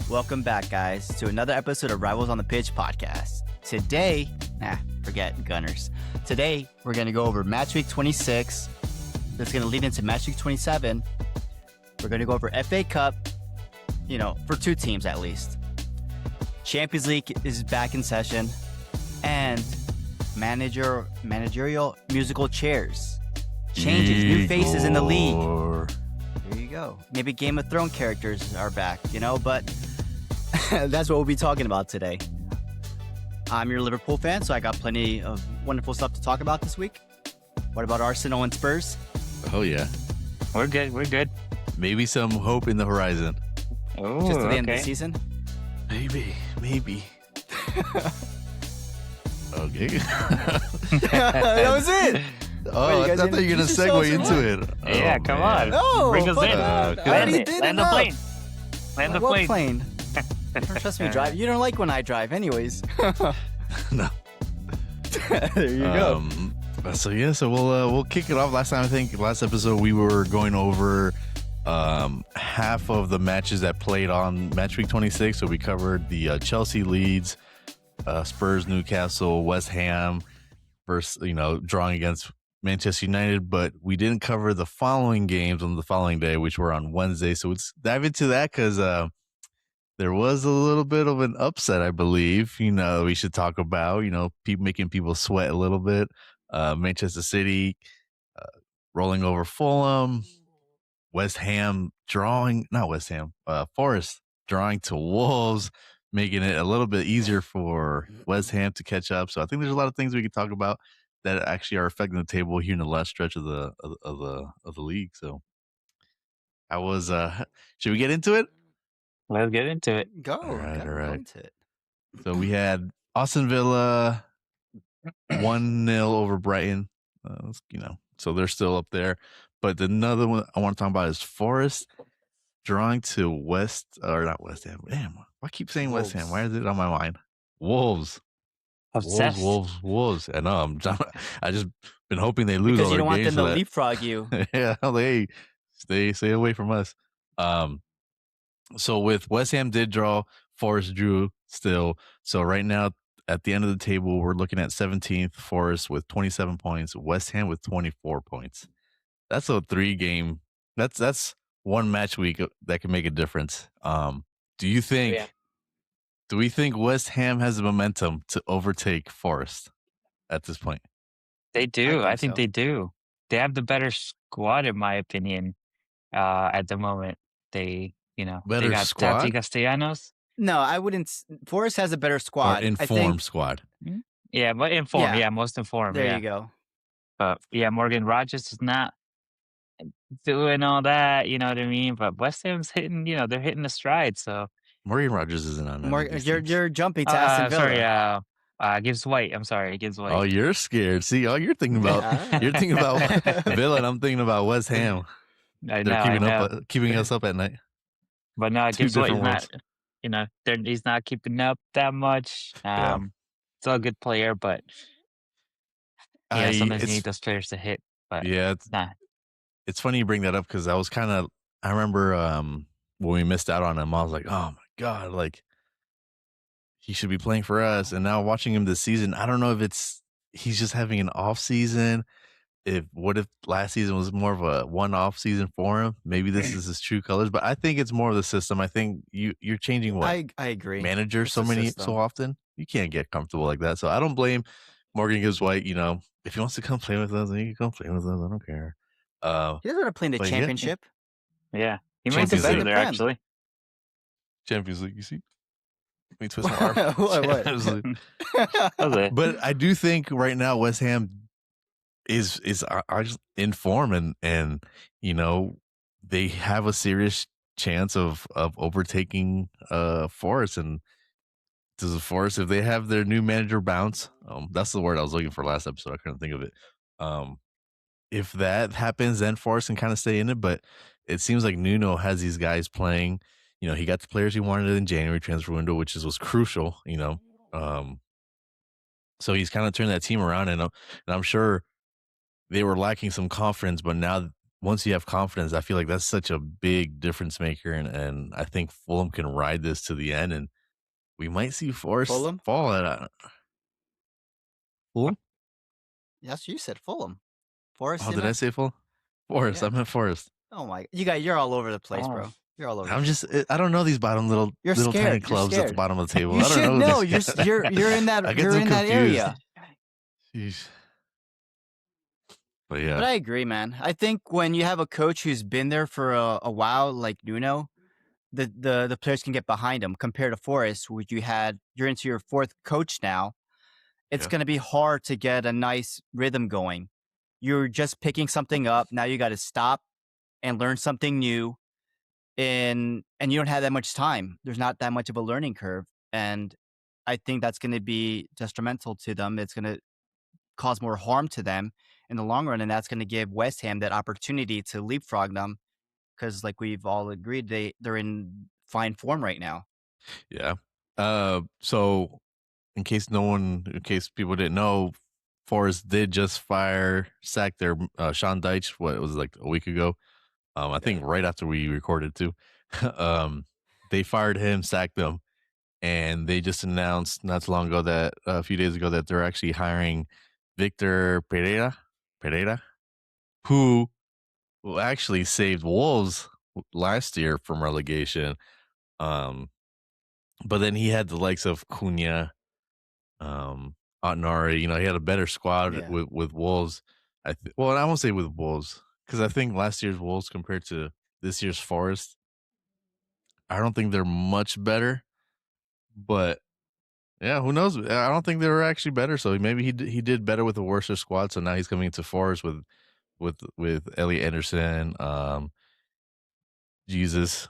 Welcome back, guys, to another episode of Rivals on the Pitch podcast. Today, forget Gunners. Today, we're going to go over Match Week 26. That's going to lead into Match Week 27. We're going to go over FA Cup, for two teams at least. Champions League is back in session. And managerial musical chairs. Changes, new faces in the league. There you go. Maybe Game of Thrones characters are back, but that's what we'll be talking about today. I'm your Liverpool fan, so I got plenty of wonderful stuff to talk about this week. What about Arsenal and Spurs? Oh, yeah. We're good. Maybe some hope in the horizon. Oh, just at the end of the season? Maybe. Okay. That was it. Oh, I thought you were going to segue into it. Yeah, come on. No, bring us in. Land the plane. Land the what plane. You don't trust me drive. You don't like when I drive anyways. No. There you go. So we'll kick it off. Last episode we were going over half of the matches that played on Match Week 26. So we covered the Chelsea Leeds, Spurs, Newcastle, West Ham versus drawing against Manchester United, but we didn't cover the following games on the following day, which were on Wednesday. So let's dive into that because there was a little bit of an upset, I believe. We should talk about. Making people sweat a little bit. Manchester City rolling over Fulham. Forest drawing to Wolves, making it a little bit easier for West Ham to catch up. So I think there's a lot of things we could talk about that actually are affecting the table here in the last stretch of the league. So I was should we get into it? Let's get into it. Go. All right. Go into it. So we had Aston Villa 1-0 over Brighton. So they're still up there. But another one I want to talk about is Forest drawing to West Ham. Damn, I keep saying West Ham. Why is it on my mind? Wolves. Obsessed. Wolves. I know. I just been hoping they lose because all you their don't want games. them to leapfrog you. Yeah, hey, stay away from us. So with West Ham did draw, Forest drew still. So right now at the end of the table, we're looking at 17th, Forest with 27 points, West Ham with 24 points. That's a 3-game. That's one match week that can make a difference. Do we think West Ham has the momentum to overtake Forest at this point? They do. I think so. they do. They have the better squad, in my opinion. At the moment, they Better they got squad? Tati Castellanos. No, I wouldn't. Forest has a better squad. Or informed squad. Yeah, but informed. Yeah. Yeah, most informed. There yeah. you go. But yeah, Morgan Rogers is not doing all that. You know what I mean? But West Ham's hitting. They're hitting the stride. So Morgan Rogers isn't on that. You're jumping to Aston Villa. Sorry, Gibbs White. I'm sorry, Gibbs White. Oh, you're scared. See, all you're thinking about Villa, and I'm thinking about West Ham. I They're know. keeping us up at night. But no, Two Gibbs White is different not. He's not keeping up that much. Still a good player, but sometimes you need those players to hit. But yeah, it's funny you bring that up because I remember when we missed out on him, I was like, oh my God, like he should be playing for us. And now watching him this season, I don't know if he's just having an off season. What if last season was more of a one-off season for him? Maybe this is his true colors, but I think it's more of the system. I think you're changing what I agree. Managers so often. You can't get comfortable like that. So I don't blame Morgan Gibbs White. If he wants to come play with us, then he can come play with us. I don't care. He doesn't want to play in the championship. Yeah, he might do better there actually. Champions League, you see? Let me twist my arm. What? But I do think right now West Ham is just in form and they have a serious chance of overtaking Forest. And does the Forest, if they have their new manager bounce, that's the word I was looking for last episode, I couldn't think of it. If that happens, then Forest can kind of stay in it. But it seems like Nuno has these guys playing. He got the players he wanted in January transfer window, which was crucial. So he's kind of turned that team around, and I'm sure they were lacking some confidence, but now once you have confidence, I feel like that's such a big difference maker, and I think Fulham can ride this to the end, and we might see Forest Fulham? fall at Fulham. Yes, you said Fulham. Forest, Oh, you did I meant? say Fulham? Forest. Yeah. I meant Forest. Oh my, you're all over the place, Oh, bro. You're all over the I'm place. just I don't know these bottom You're little tiny scared. You're clubs at the scared. bottom of the table. You I don't should know know. these guys. You're in that I get you're them in that confused. area. Jeez. But But yeah, I agree, man. I think when you have a coach who's been there for a while, like Nuno, the players can get behind him. Compared to Forest, which you're into your fourth coach now. It's yeah, going to be hard to get a nice rhythm going. You're just picking something up. Now you got to stop and learn something new. And you don't have that much time. There's not that much of a learning curve. And I think that's going to be detrimental to them. It's going to cause more harm to them in the long run. And that's going to give West Ham that opportunity to leapfrog them. Because like we've all agreed, they're in fine form right now. yeah. So in case people didn't know, Forest did just sack their Sean Deitch. What it was like a week ago. I think right after we recorded too. They fired him, sacked him, and they just announced not too long ago that a few days ago that they're actually hiring Victor Pereira, who actually saved Wolves last year from relegation. Um, but then he had the likes of Cunha, Otnari. You know, he had a better squad Yeah. with Wolves. Well, I won't say with Wolves because I think last year's Wolves compared to this year's Forest, I don't think they're much better. But yeah, who knows? I don't think they were actually better. So maybe he did better with a worse squad. So now he's coming into Forest with Elliot Anderson, Jesus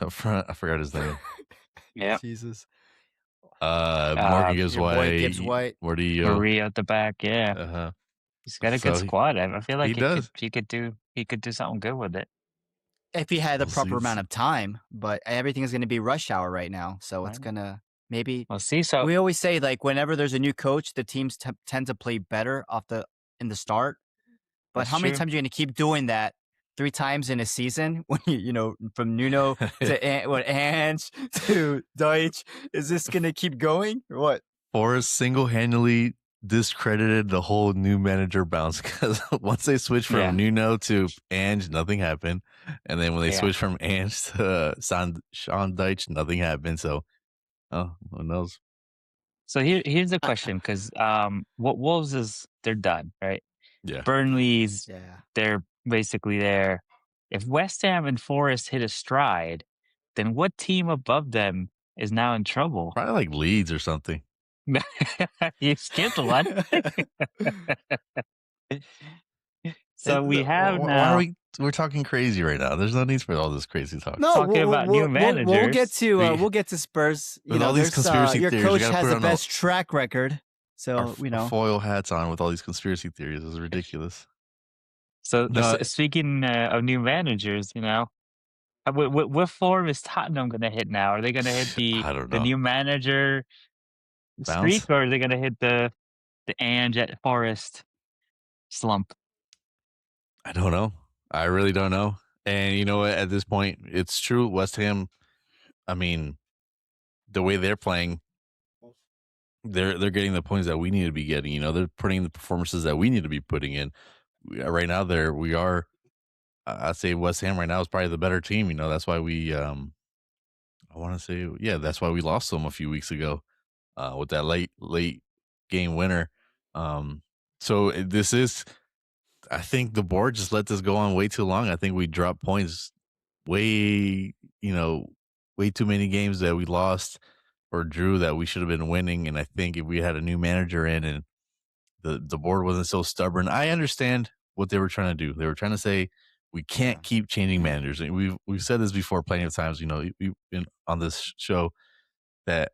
up front. I forgot his name. yeah. Jesus. Morgan Gibbs Your boy White, Gibbs White. Murillo. Maria at the back. Yeah, Uh-huh. he's got a So good squad. I feel like he does. he could do something good with it. If he had the We'll proper see. amount of time, but everything is going to be rush hour right now. So it's Right. going to maybe. We'll see. So We always say like whenever there's a new coach, the teams tend to play better in the start. But that's how many true. times are you going to keep doing that 3 times in a season? When from Nuno to Ange to Deutsch, is this going to keep going or what? Forrest single-handedly discredited the whole new manager bounce because once they switched from Nuno to Ange, nothing happened, and then when they switched from Ange to Sean Deitch, nothing happened. So, who knows? So here's the question, because what Wolves they're done, right? Yeah, Burnley's Yeah. they're basically there. If West Ham and Forest hit a stride, then what team above them is now in trouble? probably like Leeds or something. You skipped one. So we have why now. are we're talking crazy right now? There's no need for all this crazy talk. No, Talking about new we'll get managers. we'll get to Spurs. With all these conspiracy your theories, you coach gotta has put the on best track record. So our foil hats on with all these conspiracy theories is ridiculous. So No. speaking of new managers, what form is Tottenham going to hit now? Are they going to hit I don't the know. new manager streak, or are they going to hit the Ange at Forest slump? I don't know. I really don't know. And you know what? At this point, it's true. West Ham, I mean, the way they're playing, they're getting the points that we need to be getting. They're putting the performances that we need to be putting in. Right now, we are. I'd say West Ham right now is probably the better team. That's why we. I want to say, yeah, that's why we lost them a few weeks ago, with that late game winner. So this is. I think the board just let this go on way too long. I think we dropped points way too many games that we lost or drew that we should have been winning. And I think if we had a new manager in and the board wasn't so stubborn, I understand what they were trying to do. They were trying to say we can't keep changing managers. And we've said this before plenty of times, on this show, that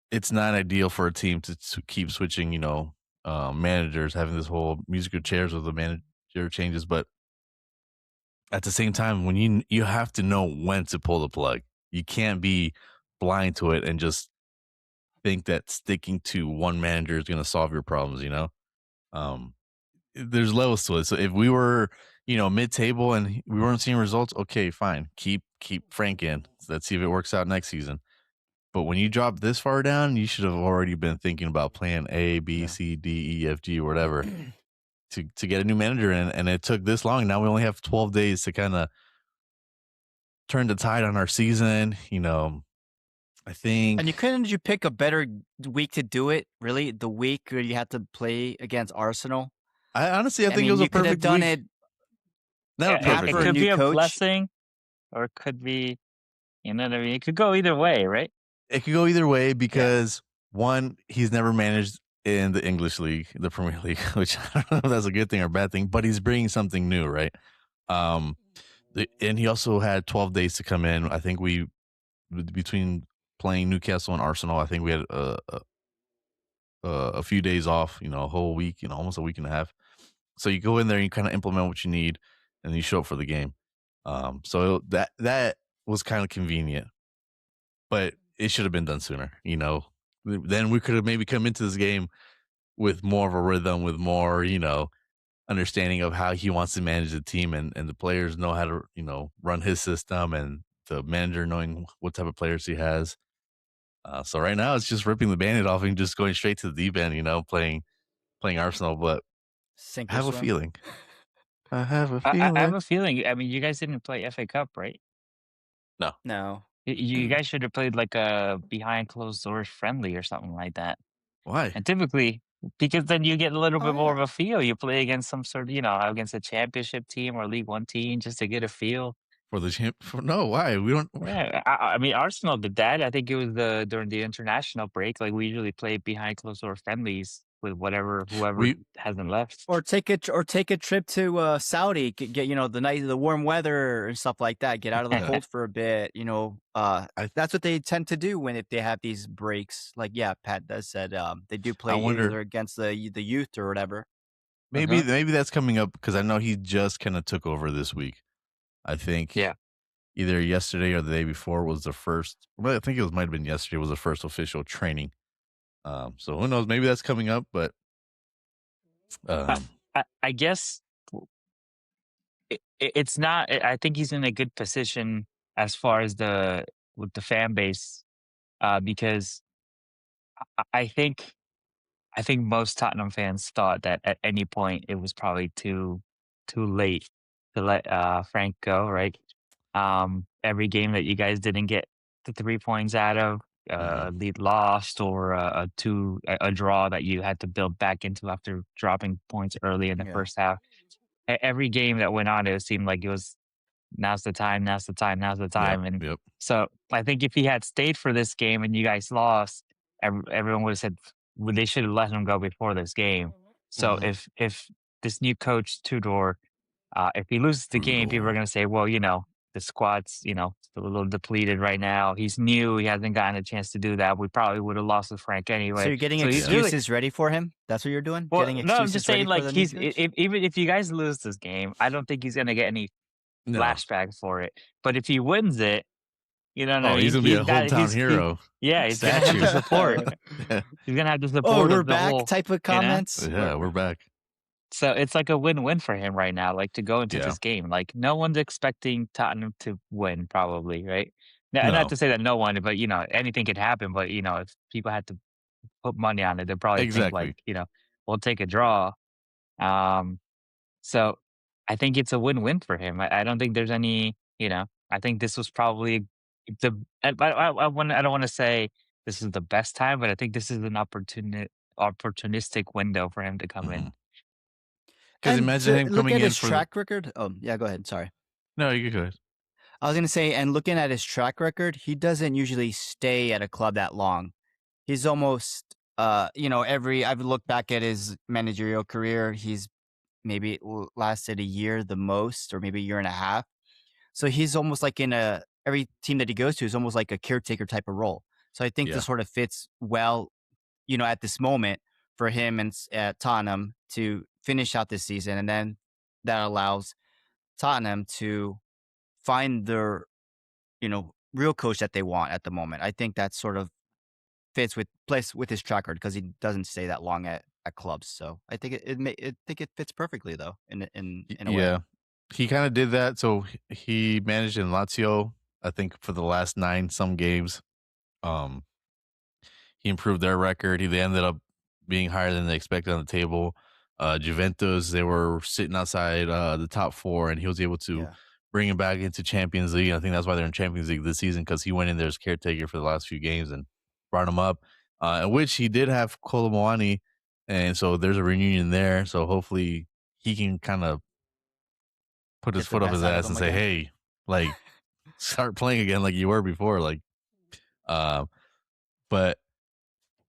it's not ideal for a team to keep switching, managers, having this whole musical chairs with the manager changes. But at the same time, when you have to know when to pull the plug, you can't be blind to it and just think that sticking to one manager is going to solve your problems. Um, there's levels to it. So if we were, mid-table and we weren't seeing results, okay, fine, keep Frank in. Let's see if it works out next season. But when you drop this far down, you should have already been thinking about plan A, B, Yeah. C, D, E, F, G, or whatever to get a new manager in. And it took this long. Now we only have 12 days to kind of turn the tide on our season. I And think you pick a better week to do it? Really, the week where you had to play against Arsenal. I I think it mean, was a you could have perfect done week. it Not a perfect It after a could week. new be a coach. blessing, or it could be, you know what I mean? It could go either way, right? It could go either way Yeah. because one, he's never managed in the English league, the Premier League, which I don't know if that's a good thing or bad thing, but he's bringing something new, right? Um, and he also had 12 days to come in. I think between playing Newcastle and Arsenal, I think we had a few days off, a whole week, almost a week and a half. So you go in there and you kind of implement what you need, and you show up for the game. So that was kind of convenient, but it should have been done sooner. Then we could have maybe come into this game with more of a rhythm, with more, understanding of how he wants to manage the team, and the players know how to, run his system, and the manager knowing what type of players he has. So right now it's just ripping the bandit off and just going straight to the deep end, playing Arsenal. But Sink I or have a swim. feeling. I have a I have feeling. a feeling. I mean, you guys didn't play FA Cup, right? No. No. You guys should have played like a behind closed doors friendly or something like that. Why? And typically, because then you get a little Oh bit more yeah. of a feel. You play against some sort of, against a championship team or League One team just to get a feel. For the champ? No, why? We don't. Yeah, I mean, Arsenal did that. I think it was during the international break. Like we usually play behind closed door friendlies with whoever We hasn't left. Or take a trip to Saudi. Get the warm weather and stuff like that. Get out of the yeah. cold for a bit. I That's what they tend to do if they have these breaks. Like yeah, Pat does said they do I play wonder. either against the youth or whatever. Maybe that's coming up because I know he just kind of took over this week. I think Yeah. either yesterday or the day before was the first. Well, I think it might have been yesterday was the first official training. So who knows? Maybe that's coming up, but I, um, I guess it's not. I think he's in a good position as far as with the fan base, because I think most Tottenham fans thought that at any point it was probably too late to let Frank go, right? Every game that you guys didn't get the 3 points out of, mhm. lead lost, or a draw that you had to build back into after dropping points early in the Yeah. first half. Every game that went on, it seemed like it was now's the time, now's the time, now's the Yep, time. And yep. so I think if he had stayed for this game and you guys lost, everyone would have said, well, they should have let him go before this game. So Mhm. if this new coach Tudor, if he loses the game, people are Tudor. going to say, well, the squad's still a little depleted right now. He's new. He hasn't gotten a chance to do that. We probably would have lost with Frank So anyway. you're getting So he's Yeah. really excuses ready for him. That's what you're doing. well. Getting No, I'm just excuses ready saying, for like the new if, coach. even if you guys lose this game, I don't think he's going to get any No. flashback for it. But if he wins it, you know what I Oh, he's mean? gonna be a hometown hero. Yeah, he's gonna have the Statue. support. Yeah. He's gonna have the Oh, support we're of the back whole, type of you know? comments. Yeah, we're back. So it's like a win-win for him right now, like to go into Yeah. this game. Like no one's expecting Tottenham to win, probably, right? Not No. to say that no one, but anything could happen. But if people had to put money on it, they'd probably think like, Exactly. we'll take a draw. Um, so I think it's a win-win for him. I don't think there's any, I think this was probably I don't want to say this is the best time, but I think this is an opportunistic window for him to come in. Mhm. 'Cause And imagine to him look coming at in his for the. track record. Oh, yeah, go ahead. Sorry. No, you could. I was going to say, and looking at his track record, he doesn't usually stay at a club that long. He's almost, I've looked back at his managerial career. He's maybe lasted a year the most, or maybe a year and a half. So he's almost like every team that he goes to is almost like a caretaker type of role. So I think this Yeah. sort of fits well, at this moment for him and at Tottenham to finish out this season. And then that allows Tottenham to find their, real coach that they want at the moment. I think that's sort of fits with his track record because he doesn't stay that long at clubs. So I think it fits perfectly though in a way. Yeah, he kind of did that. So he managed in Lazio, I think, for the last 9 some games. Um, he improved their record. They ended up being higher than they expected on the table. Juventus, they were sitting outside the top 4, and he was able to Yeah. bring him back into Champions League. I think that's why they're in Champions League this season, because he went in there as caretaker for the last few games and brought him up. In which he did have Colomboani, and so there's a reunion there. So hopefully he can kind of put his Get the foot up his best out of ass him and say, again. "Hey, like, start playing again like you were before." Like, but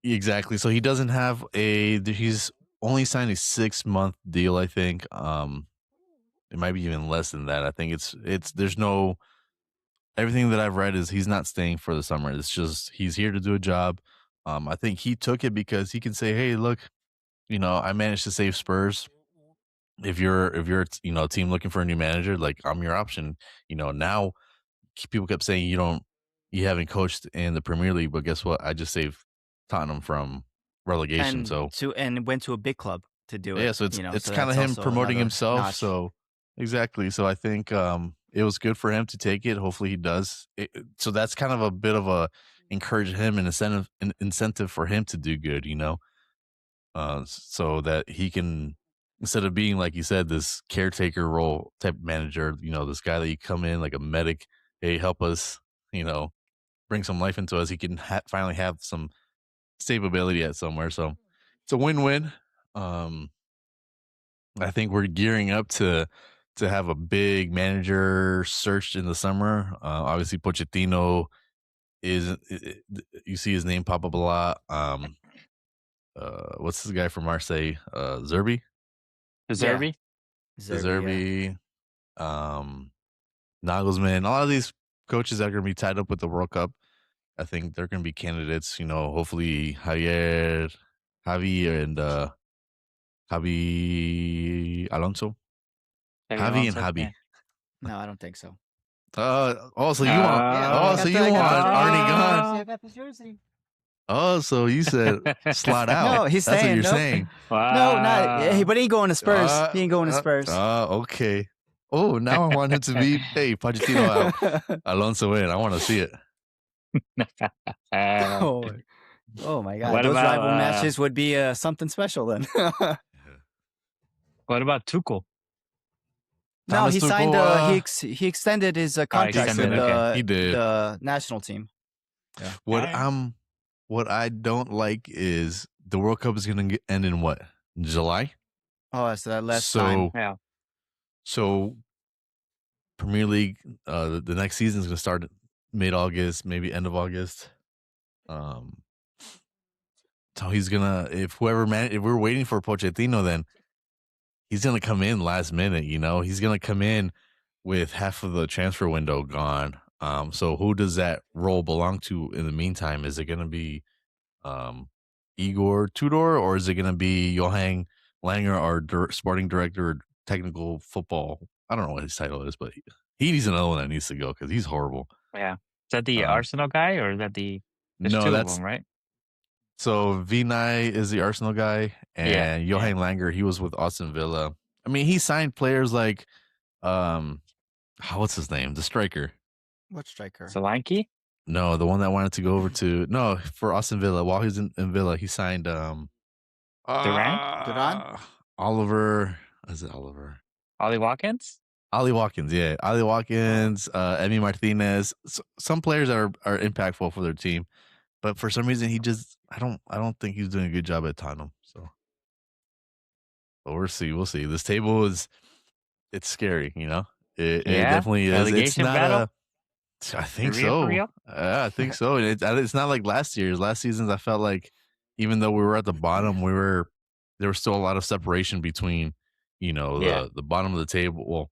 exactly. So he doesn't have he's only signed a 6-month deal, I think. It might be even less than that. I think there's no, everything that I've read is he's not staying for the summer. It's just he's here to do a job. I think he took it because he can say, "Hey, look, I managed to save Spurs. If you're a team looking for a new manager, like, I'm your option." Now people kept saying you haven't coached in the Premier League, but guess what? I just saved Tottenham from relegation. So And went to a big club to do yeah, it. so it's So kind of that's him also promoting another himself. notch. So exactly. So I think it was good for him to take it. Hopefully he does. So that's kind of a bit of a encourage him and incentive for him to do good. So that he can, instead of being, like you said, this caretaker role type manager, this guy that you come in like a medic, hey, help us, bring some life into us. He can finally have some stability at somewhere. So it's a win-win. I think we're gearing up to have a big manager search in the summer. Obviously, Pochettino you see his name pop up a lot. What's this guy from Marseille? Zerbi? Deserving? Zerbi, Zerbi, Nagelsmann, a lot of these coaches that are going to be tied up with the World Cup, I think they're going to be candidates. Hopefully Javi and Javi Alonso, Javi and Javi. Yeah. No, I don't think so. So you want? Yeah, So you want Arnie Gahn? I got the jersey. Oh, so you said slot out? No, he's That's saying what you're nope. saying. No, not. Hey, but he ain't going to Spurs. He ain't going to Spurs. Okay. Oh, now I want him to be, hey, Pochettino out, Alonso in. I want to see it. Oh my God! What Those about, rival matches would be something special then. What about Tuchel? No, Thomas he Tuchel, signed. He extended his contract extended, with okay. He did. the national team. Yeah. What I don't like is the World Cup is going to end in what? July? Oh, so that last time. Yeah. So Premier League, the next season is going to start mid-August, maybe end of August. So he's gonna, if we're waiting for Pochettino, then he's gonna come in last minute. He's gonna come in with half of the transfer window gone. So who does that role belong to in the meantime? Is it gonna be Igor Tudor, or is it gonna be Johan Langer, our sporting director, or technical football? I don't know what his title is, but he's another one that needs to go because he's horrible. Yeah. Is that the Arsenal guy, or is that there's No, two of that's them, right? So Vinay is the Arsenal guy, and Johan Langer, he was with Aston Villa. I mean, he signed players like, what's his name? The striker. What striker? Solanke? No, the one that wanted to go over for Aston Villa. While he was in Villa, he signed Duran? Oliver. Is it Oliver? Ollie Watkins? Ollie Watkins, yeah. Ollie Watkins, Emi Martinez. Some players that are impactful for their team. But for some reason, I don't think he's doing a good job at Tottenham. So, but we'll see. This table it's scary. It definitely is. It's Relegation not battle? I think For real, so. for real? I think so. And it's not like last year's. Last season's, I felt like even though we were at the bottom, there was still a lot of separation between, the bottom of the table, well,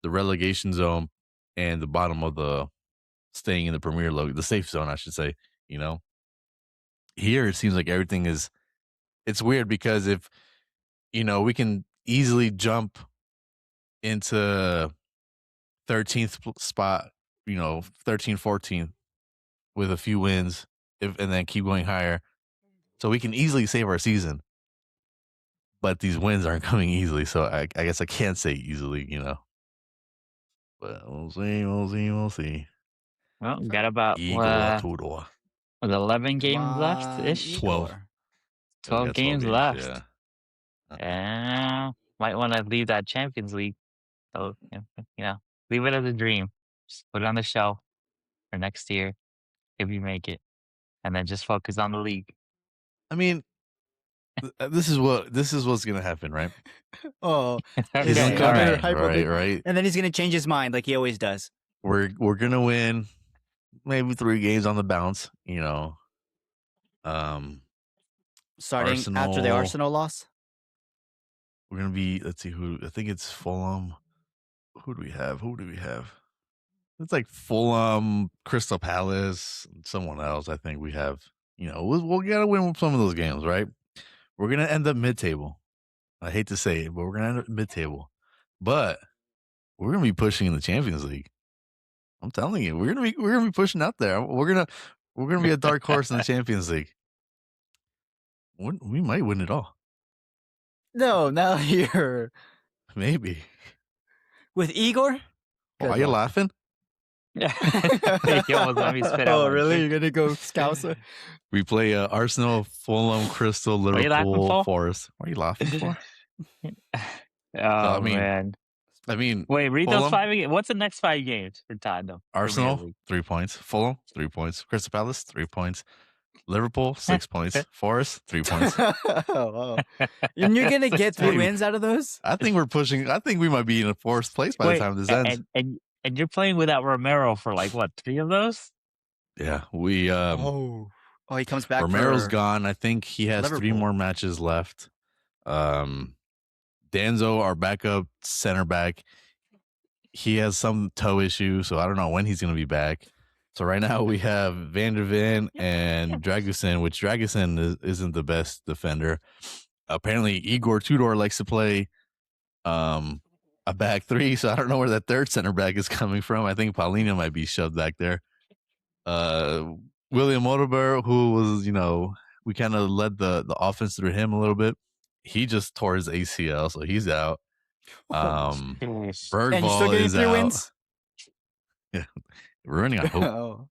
the relegation zone, and the bottom of the staying in the Premier League, the safe zone, I should say. Here it seems like everything it's weird because if we can easily jump into 13th spot, 13th, 14th with a few wins and then keep going higher. So we can easily save our season. But these wins aren't coming easily, so I guess I can't say easily, But we'll see. Well, we got about Igor Tudor. 11 Come games left on, ish. 12. Igor. 12 got 12 games games, left. yeah. Might want to leave that Champions League. So, leave it as a dream. Just put it on the shelf for next year if you make it, and then just focus on the league. I mean, this is what's gonna happen, right? Oh, Okay, his Season's all Gunner right. coming, hype will be- right? And then he's gonna change his mind like he always does. We're gonna win maybe 3 games on the bounce, Starting after the Arsenal. Arsenal loss. We're gonna be, let's see who, I think it's Fulham. Who do we have? It's like Fulham, Crystal Palace, someone else. I think we have, we'll gotta win some of those games, right? We're gonna end up mid-table. I hate to say it, but we're gonna end up mid-table. But we're gonna be pushing in the Champions League. I'm telling you, we're gonna be pushing out there. We're gonna be a dark horse in the Champions League. We might win it all. No, now you're Maybe. with Igor. Why are you laughing? He almost let me spit out. Oh, my really? drink. You're gonna go Scouser? We play Arsenal, Fulham, Crystal, What are you laughing Liverpool, for? Forest. What are you laughing for? Oh, man. Wait, read those Fulham, 5 games. What's the next 5 games for Tottenham? Premier Arsenal, League? 3 points. Fulham, 3 points. Crystal Palace, 3 points. Liverpool, 6 points. Forest, 3 points. Oh, wow. And you're gonna get 3 wins out of those? I think we're pushing. I think we might be in a 4th place by the time this ends. And you're playing without Romero for like what, 3 of those? Yeah, we. Oh, he comes back. Romero's for gone. I think he has 3 Liverpool. more matches left. Danzo, our backup center back, he has some toe issue, so I don't know when he's going to be back. So right now we have Van der Ven and Dragusin, which Dragusin isn't the best defender. Apparently Igor Tudor likes to play a back 3, so I don't know where that 3rd center back is coming from. I think Paulina might be shoved back there. William Odegaard, who was, we kind of led the offense through him a little bit. He just tore his ACL, so he's out. Bergvall and you're still getting is 3 out. Wins? Yeah, running out hope. Oh.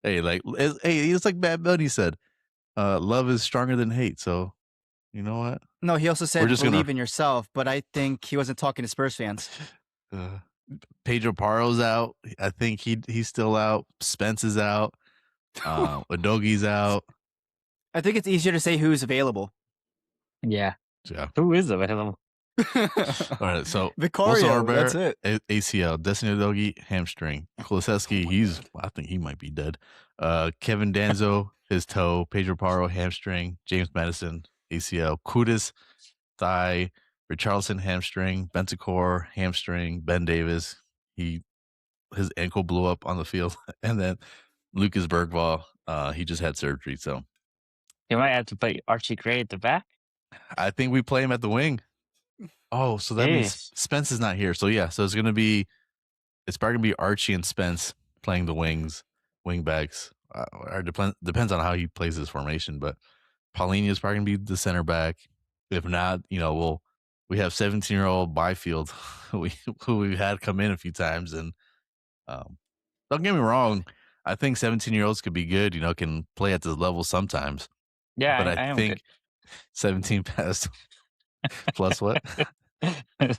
Hey, it's like Bad Bunny said, love is stronger than hate. So, you know what? No, he also said just believe gonna- in yourself, but I think he wasn't talking to Spurs fans. Pedro Parro's out. I think he's still out. Spence is out. Udogi's out. I think it's easier to say who's available. Yeah. Yeah. Who is available? All right. So Vicario, Wilson that's Arbor, it. ACL. Destiny Udogi, hamstring. Kulusevski, I think he might be dead. Kevin Danzo, his toe. Pedro Parro, hamstring. James Madison, ACL. Kudus, thigh. Richarlison, hamstring. Bentancur, hamstring. Ben Davis, his ankle blew up on the field. And then Lucas Bergvall, he just had surgery. So You might have to put Archie Gray at the back. I think we play him at the wing. Oh, so that means Spence is not here. So yeah, so it's probably gonna be Archie and Spence playing the wing backs. Depends on how he plays his formation, but Paulinho is probably gonna be the center back. If not, we have 17-year-old Byfield who we've had come in a few times, and don't get me wrong, I think 17-year-olds could be good. Can play at this level sometimes. Yeah, but I think 17 past plus what?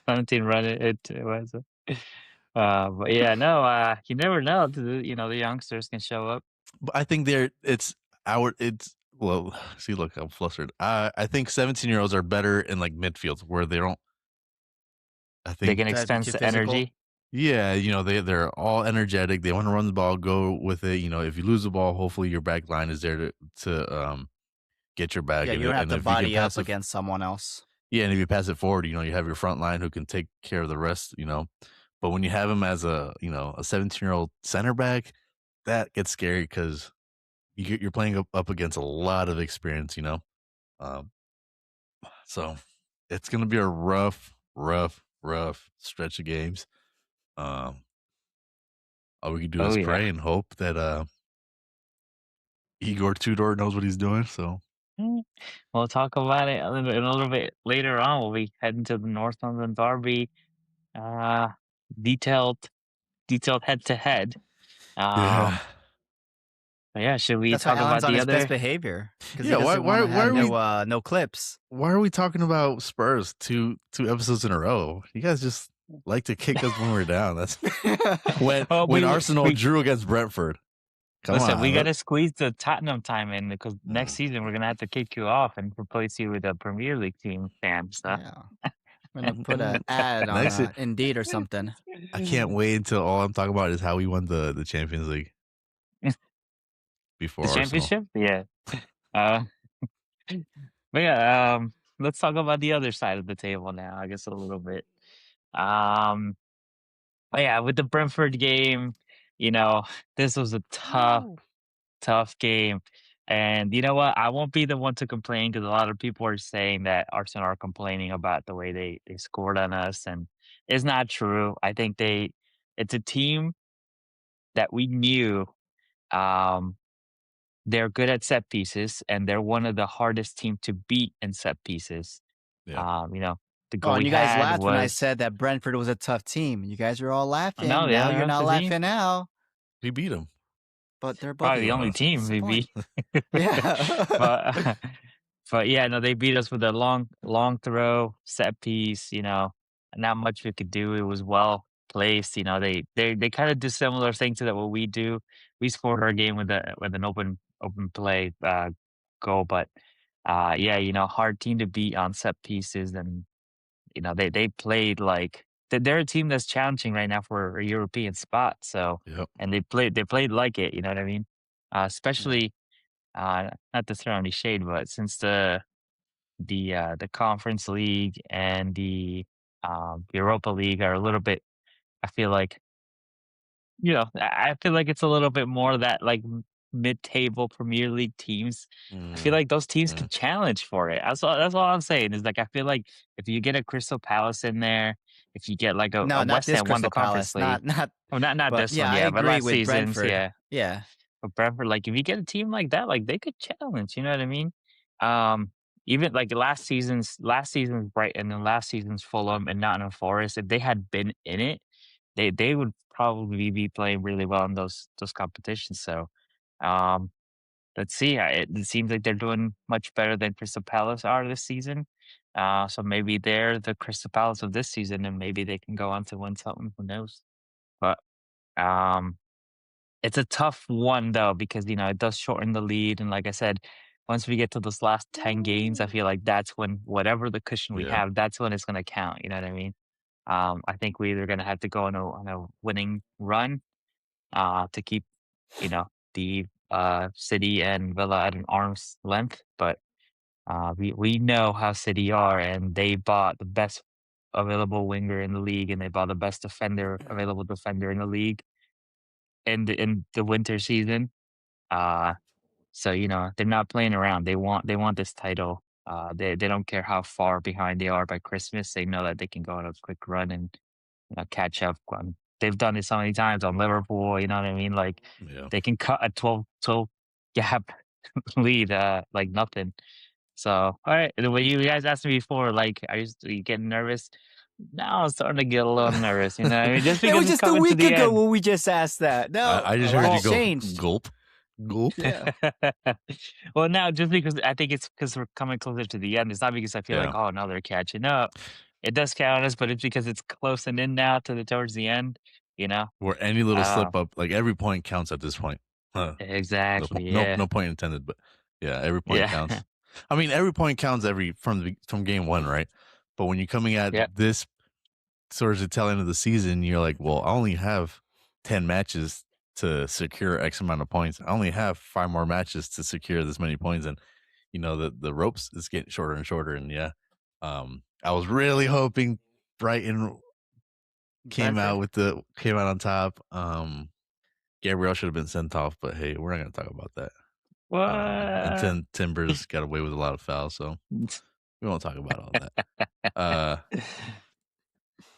17 run it was. But yeah, no, you never know. The youngsters can show up. But I think see, look, I'm flustered. I think 17-year-olds are better in like midfield where they don't. I think They can expense too the physical. energy. Yeah, they're all energetic. They want to run the ball, go with it. If you lose the ball, hopefully your back line is there to get your back. Yeah, and you don't have and to if you can body pass up it- against someone else. Yeah, and if you pass it forward, you have your front line who can take care of the rest. But when you have him as a 17-year-old center back, that gets scary because you're playing up against a lot of experience. So it's gonna be a rough stretch of games. All we can do is pray and hope that Igor Tudor knows what he's doing. So Mm, we'll talk about it in a little bit later on. We'll be heading to the North London Derby. Uh, detailed, detailed head to head. yeah, But yeah, should we That's why talk Alan's about on the his best other? behavior because he yeah. Why doesn't want why to why have are we no clips. why are we talking about Spurs two episodes in a row? You guys just like to kick us when we're down. That's Oh, when Arsenal we drew against Brentford. Come listen. We on. got to squeeze the Tottenham time in because next Uh, season we're gonna have to kick you off and replace you with a Premier League team fan. So Yeah. I'm gonna put an ad on Next, Indeed or something. I can't wait until all I'm talking about is how we won the Champions League before the Arsenal. championship. Yeah. Uh, but yeah. Let's talk about the other side of the table now. I guess a little bit. Um. But yeah, with the Brentford game, you know, this was a tough game. And you know what? I won't be the one to complain because a lot of people are saying that Arsenal are complaining about the way they scored on us, and it's not true. I think it's a team that we knew um, they're good at set pieces, and they're one of the hardest team to beat in set pieces. Yeah, You know, the Oh, goal and we you guys had laughed when I was said that Brentford was a tough team. You guys are all laughing. no, Now yeah, you're that's not the team. laughing now, we beat them. but they're above Probably the you. only team What's the we point? beat. Yeah. But but yeah, no, they beat us with a long throw, set piece, not much we could do. It was well placed. They kind of do similar things to that what we do. We scored our game with an open play goal, but yeah, hard team to beat on set pieces, and they played like they're a team that's challenging right now for a European spot. So Yep. and they played like it. You know what I mean? Yeah. Especially not to throw any shade, but since the Conference League and the Europa League are a little bit, I feel like, I feel like it's a little bit more that like mid-table Premier League teams. I feel Mm, like those teams mm. could challenge for it. That's all I'm saying is like I feel like if you get a Crystal Palace in there, if you get like a No, not West this Ham won Crystal the Conference Palace. League. Not. Oh, not But this yeah, one, I yeah, but agree last with season's, Brentford. yeah. Yeah. But Brentford, like, if you get a team like that, like, they could challenge, you know what I mean? Um, even like last season's Brighton and last season's Fulham and Nottingham Forest, if they had been in it, they would probably be playing really well in those competitions. So, um, let's see. It seems like they're doing much better than Crystal Palace are this season. So maybe they're the Crystal Palace of this season, and maybe they can go on to win something. Who knows? But um, it's a tough one though because, it does shorten the lead, and like I said, once we get to those last 10 games, I feel like that's when whatever the cushion we Yeah. have, that's when it's gonna count, you know what I mean? I think we're either gonna have to go on a winning run, to keep, the, City and Villa at an arm's length, but, we know how City are, and they bought the best available winger in the league, and they bought the best available defender in the league in the winter season. Uh, so they're not playing around. They want this title. They don't care how far behind they are by Christmas. They know that they can go on a quick run and catch up. They've done it so many times on Liverpool. You know what I mean? Like Yeah. they can cut a 12 gap lead like nothing. So all right, when you guys asked me before, like, are you getting nervous? Now I'm starting to get a little nervous. You know, what I mean, just It because was it's just a coming to week the ago end. when we just asked that. No, I a just lot heard has you go changed. gulp, gulp. Yeah. Well, now just because I think it's because we're coming closer to the end. It's not because I feel Yeah. like, oh, no, they're catching up. It does count us, but it's because it's closing in now towards the end. You know. Where any little Uh, slip up, like every point counts at this point. Huh. exactly. No Yeah. point intended, but yeah, every point Yeah. counts. I mean, every point counts from game one, right? But when you're coming at Yep. this sort of the tail end of the season, you're like, well, I only have 10 matches to secure X amount of points. I only have 5 more matches to secure this many points, and the ropes is getting shorter and shorter. And yeah, I was really hoping Brighton came out Brentford. on top. Gabriel should have been sent off, but hey, we're not going to talk about that. And What? then Timbers got away with a lot of fouls, so we won't talk about all that.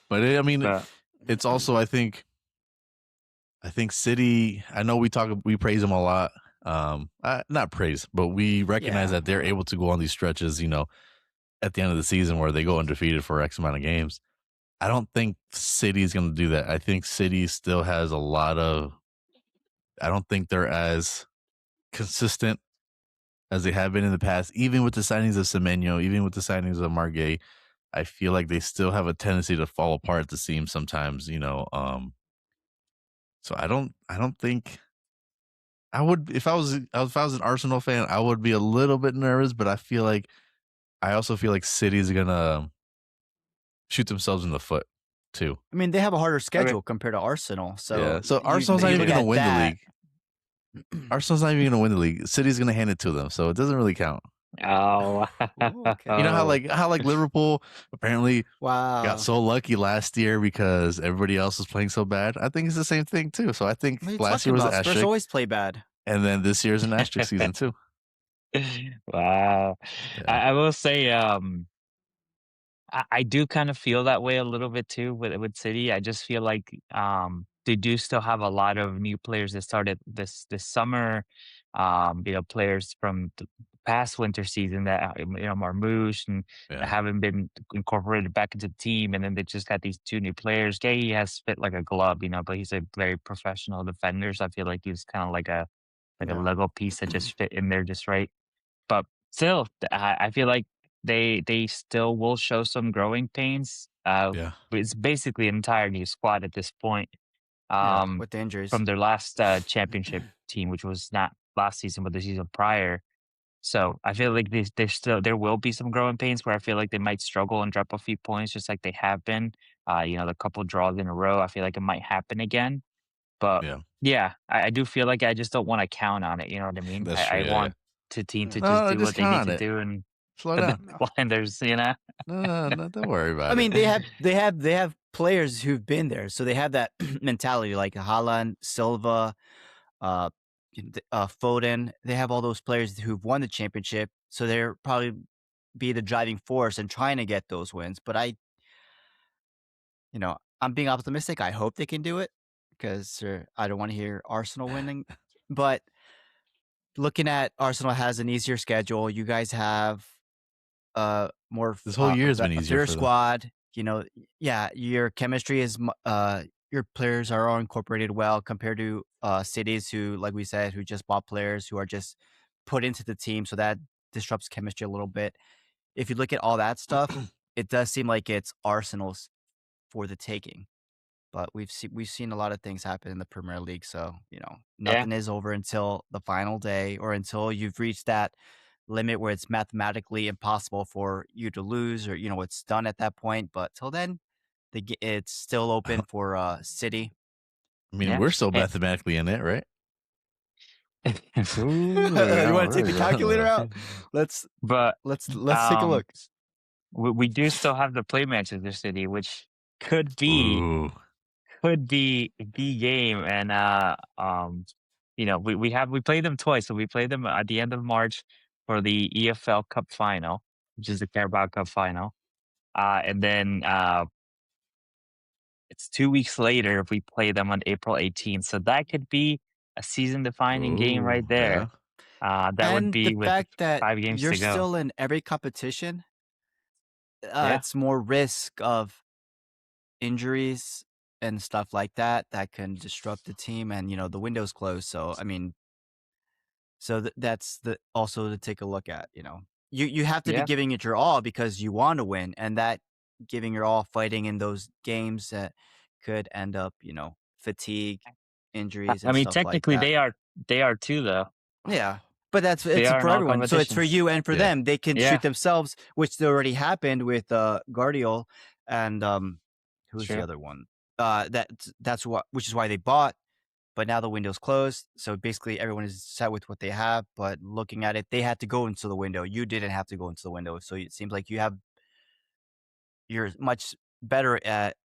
But I mean, But it's also I think City. I know we praise them a lot. Not praise, but we recognize Yeah. that they're able to go on these stretches, at the end of the season where they go undefeated for X amount of games. I don't think City is going to do that. I think City still has a lot of. I don't think they're as consistent as they have been in the past. Even with the signings of Semenyo, even with the signings of Margay, I feel like they still have a tendency to fall apart at the seams sometimes. So I don't think I would if I was an Arsenal fan, I would be a little bit nervous, but I also feel like City's gonna shoot themselves in the foot too. I mean, they have a harder Okay. schedule compared to Arsenal. Yeah. So So you Arsenal's not you even look gonna at win the that. league. Arsenal's not even gonna win the league. City's gonna hand it to them, so it doesn't really count. Oh, Ooh, You know how okay. like Liverpool apparently got Wow. so lucky last year because everybody else was playing so bad. I think it's the same thing too. So I think What are you last year talking was an about? Spurs asterisk, always play bad. and then this year's an asterisk season too. wow. I, Yeah, I will say, I do kind of feel that way a little bit too with City. I just feel like they do still have a lot of new players that started this summer. Players from the past winter season that Marmoush and that yeah, haven't been incorporated back into the team, and then they just got these two new players. Gay has fit like a glove, but he's a very professional defender. So I feel like he's kind of like a Yeah. Lego piece that just fit in there just right. But still, I feel like they still will show some growing pains. yeah. It's basically an entire new squad at this point. Yeah. Um, With the injuries. from their last championship team, which was not last season, but the season prior. So I feel like there will be some growing pains where I feel like they might struggle and drop a few points, just like they have been. The couple draws in a row, I feel like it might happen again. But Yeah, yeah, I do feel like I just don't want to count on it. You know what I mean? that's true. I Yeah, yeah. want the team to Yeah. just No, do just what they need count to on it. do and Slow for the down. blinders, No, no, don't worry I about it. mean, they have players who've been there, so they have that mentality, like Haaland, Silva, uh, Foden. They have all those players who've won the championship, so they're probably be the driving force and trying to get those wins. But I'm being optimistic. I hope they can do it because I don't want to hear Arsenal winning. But looking at Arsenal has an easier schedule. You guys have more This whole year has been a easier bigger for them. squad. Yeah, your chemistry is your players are all incorporated well compared to cities who, like we said, who just bought players who are just put into the team, so that disrupts chemistry a little bit. If you look at all that stuff, it does seem like it's Arsenal's for the taking. But we've seen a lot of things happen in the Premier League, so Yeah, nothing is over until the final day or until you've reached that limit where it's mathematically impossible for you to lose or it's done at that point. But till then, it's still open for City. I mean, yeah. we're still Eh, mathematically in it, right? Ooh, You want to take the calculator Uh, out? Let's but let's take a um, look. we do still have to play Manchester City, which could be Ooh, could be the game. And we played them twice. So we played them at the end of March for the EFL Cup final, which is the Carabao Cup final. And then it's 2 weeks later we play them on April 18th. So that could be a season defining game ooh, right there. yeah. That would And the be with fact that 5 games you're to go. still in every competition, Yeah. it's more risk of injuries and stuff like that that can disrupt the team. And the window's closed, so I mean, so that's the also to take a look at. You have to be Yeah. giving it your all because you want to win, and that giving your all, fighting in those games that could end up, fatigue, injuries, I and mean, stuff like technically that. they are too though. Yeah. But They it's are in for all everyone. So it's for competitions. you and for Yeah. them. They can shoot Yeah, themselves, which already happened with Guardiol and who's the true. other one? That's what which is why they bought, but now the window's closed. So basically everyone is set with what they have, but looking at it, they had to go into the window. You didn't have to go into the window. So it seems like you're much better at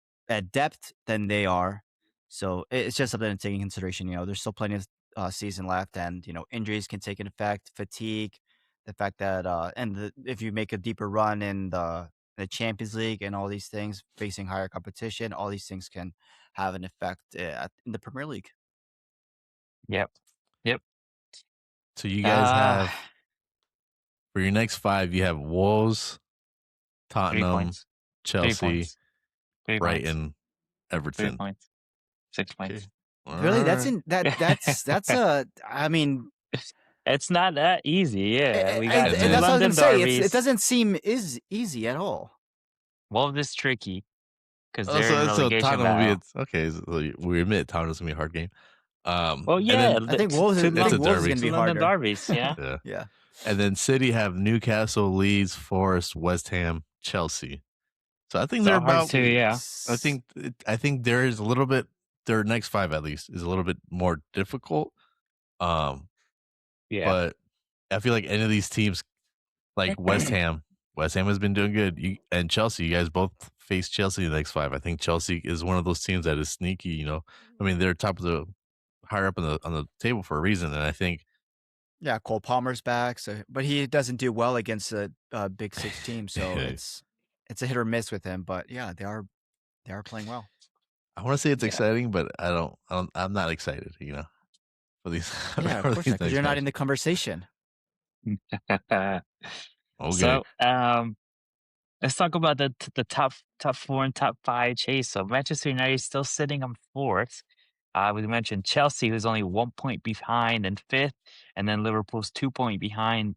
depth than they are. So it's just something to take in consideration. There's still plenty of season left, and injuries can take an effect, fatigue, the fact that if you make a deeper run in the Champions League and all these things, facing higher competition, all these things can have an effect in the Premier League. Yep. Yep. So you guys have for your next 5, you have Wolves, 3 Tottenham, points. 3 Chelsea, points. 3 points. Brighton, 3 Everton. points. 6 Okay. points. Really? That's Alright. in that's a. I mean, It's not that easy. Yeah, we got And and 2 then that's what I was London gonna say. It derbies. doesn't seem is easy at all. Wolves is tricky because oh, they're in so relegation Tottenham will be battle. it's okay. So we admit Tottenham's gonna be a hard game. Well, And yeah, then I think Wolves. two I it's a think Wolves is derby. gonna be London harder. derbies. Yeah. Yeah. Yeah. And then City have Newcastle, Leeds, Forest, West Ham, Chelsea. So I think It's they're all hard about. too. Yeah. I think there is a little bit. Their next 5 at least is a little bit more difficult. Yeah. But I feel like any of these teams, like West Ham has been doing good. And Chelsea, you guys both face Chelsea in the next 5. I think Chelsea is one of those teams that is sneaky. I mean, they're top of the higher up on the table for a reason, and I think. Yeah, Cole Palmer's back, but he doesn't do well against a Big 6 team, so Yeah. it's a hit or miss with him. But yeah, they are playing well. I want to say it's Yeah. exciting, but I'm not excited. For these. Yeah, of course not, because you're not in the conversation. Okay. So, let's talk about the top 4 and top 5 chase. So Manchester United is still sitting on 4th. We mentioned Chelsea, who's only 1 point behind in 5th, and then Liverpool's 2 point behind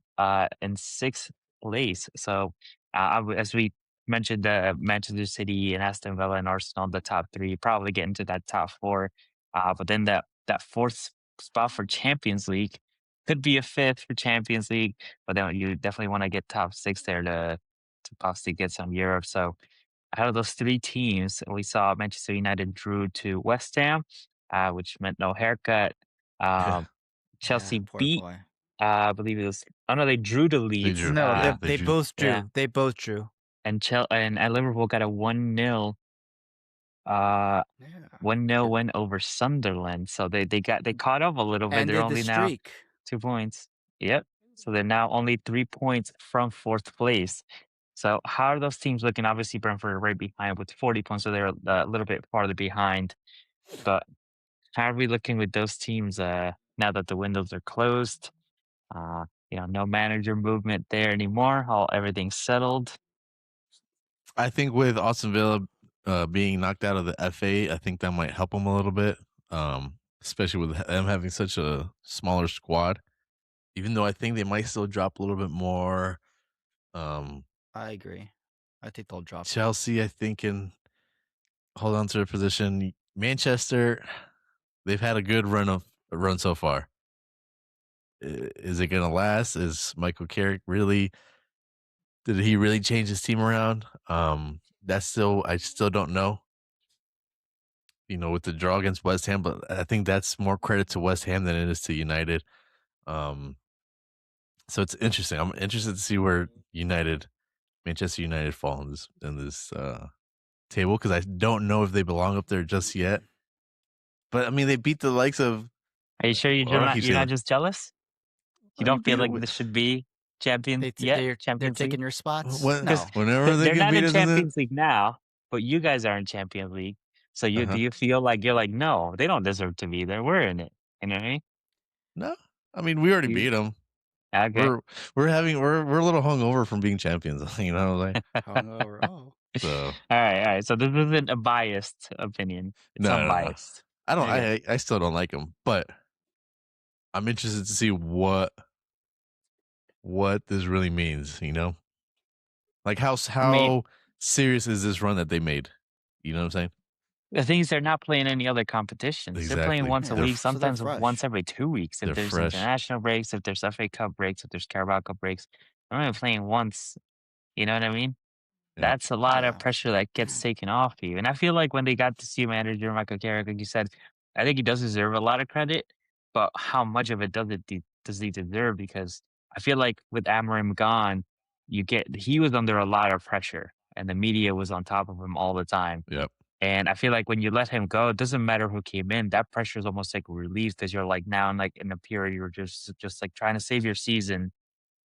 in 6th place. So, as we mentioned, Manchester City and Aston Villa and Arsenal, the top 3, probably get into that top 4. But then that 4th spot for Champions League could be a 5th for Champions League, but then you definitely want to get top 6 there to possibly get some Europe. So out of those 3 teams, we saw Manchester United drew to West Ham, which meant no haircut. Yeah. Chelsea Poor beat, boy. I believe it was. Oh no, they drew to Leeds. drew. No, Yeah, they drew. both drew. Yeah. They both drew. And Liverpool got a 1-0 Yeah. 1-0 win over Sunderland. So they caught up a little bit. They're Ended the only now streak. 2 points. Yep. So they're now only 3 points from 4th place. So how are those teams looking? Obviously, Brentford are right behind with 40 points, so they're a little bit farther behind. But how are we looking with those teams now that the windows are closed? No manager movement there anymore. Everything's settled. I think with Aston Villa being knocked out of the FA, I think that might help them a little bit, especially with them having such a smaller squad. Even though I think they might still drop a little bit more. I agree. I think they'll drop. Chelsea, I think, can hold on to their position. Manchester, they've had a good run so far. Is it going to last? Is Michael Carrick did he really change his team around? I still don't know. With the draw against West Ham, but I think that's more credit to West Ham than it is to United. So it's interesting. I'm interested to see where Manchester United fall in this table, because I don't know if they belong up there just yet. But I mean, they beat the likes of. Are you sure you're not just jealous? You don't feel like this should be champion yet? They're taking your spots. Whenever They're get not beat in us Champions League now, but you guys are in Champions League. So do you feel like you're like, no, they don't deserve to be there. We're in it. You know what I mean? No, I mean, we already beat them. Okay. We're a little hungover from being champions. You know what I'm saying? Hungover. Oh. So all right. So this isn't a biased opinion. It's unbiased. I don't. I still don't like them, but I'm interested to see what this really means. Like how serious is this run that they made? You know what I'm saying? The thing is, they're not playing any other competitions. Exactly. They're playing once a week, so sometimes fresh. once every 2 weeks. If there's fresh. international breaks, if there's FA Cup breaks, if there's Carabao Cup breaks, they're only playing once. You know what I mean? Yeah. That's a lot of pressure that gets taken off you. And I feel like when they got to see manager Michael Carrick, like you said, I think he does deserve a lot of credit. But how much of it does he deserve? Because I feel like with Amorim gone, he was under a lot of pressure, and the media was on top of him all the time. Yep. And I feel like when you let him go, it doesn't matter who came in. That pressure is almost like relieved, because you're like now in a period you're just like trying to save your season,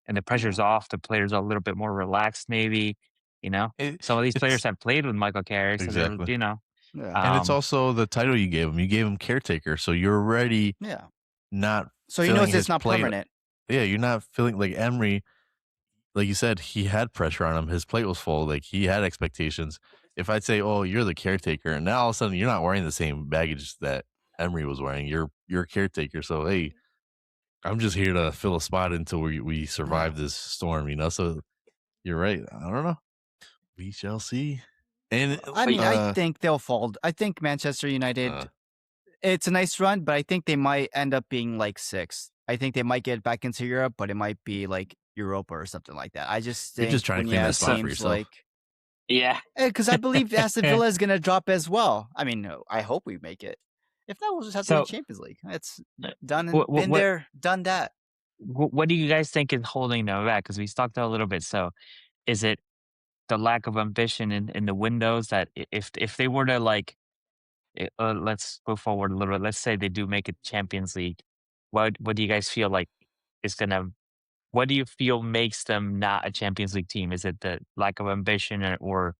and the pressure's off. The players are a little bit more relaxed, maybe. Some of these players have played with Michael Carrick, so exactly. they're. And it's also the title you gave him. You gave him caretaker, so you're already not. So he knows it's not permanent. Yeah, you're not feeling like Emery, like you said, he had pressure on him. His plate was full. Like he had expectations. If I'd say, "Oh, you're the caretaker," and now all of a sudden you're not wearing the same baggage that Emery was wearing. You're a caretaker. So hey, I'm just here to fill a spot until we Yeah. survive this storm. So you're right. I don't know. We shall see. And I But mean, I think they'll fall. I think Manchester uh, United, it's a nice run, but I think they might end up being like sixth. I think they might get back into Europe, but it might be like Europa or something like that. I just you're just think trying to when you claim that have so spot for teams yourself. like, yeah. because I believe Aston Villa is going to drop as well. I mean, I hope we make it. If not, we'll just have to win So Champions League. It's uh, done and what what been what there, done that. what do you guys think is holding them back? Because we talked a little bit. So is it the lack of ambition in the windows that if they were to like let's go forward a little bit. Let's say they do make it Champions League. What do you guys feel like is gonna? What do you feel makes them not a Champions League team? Is it the lack of ambition or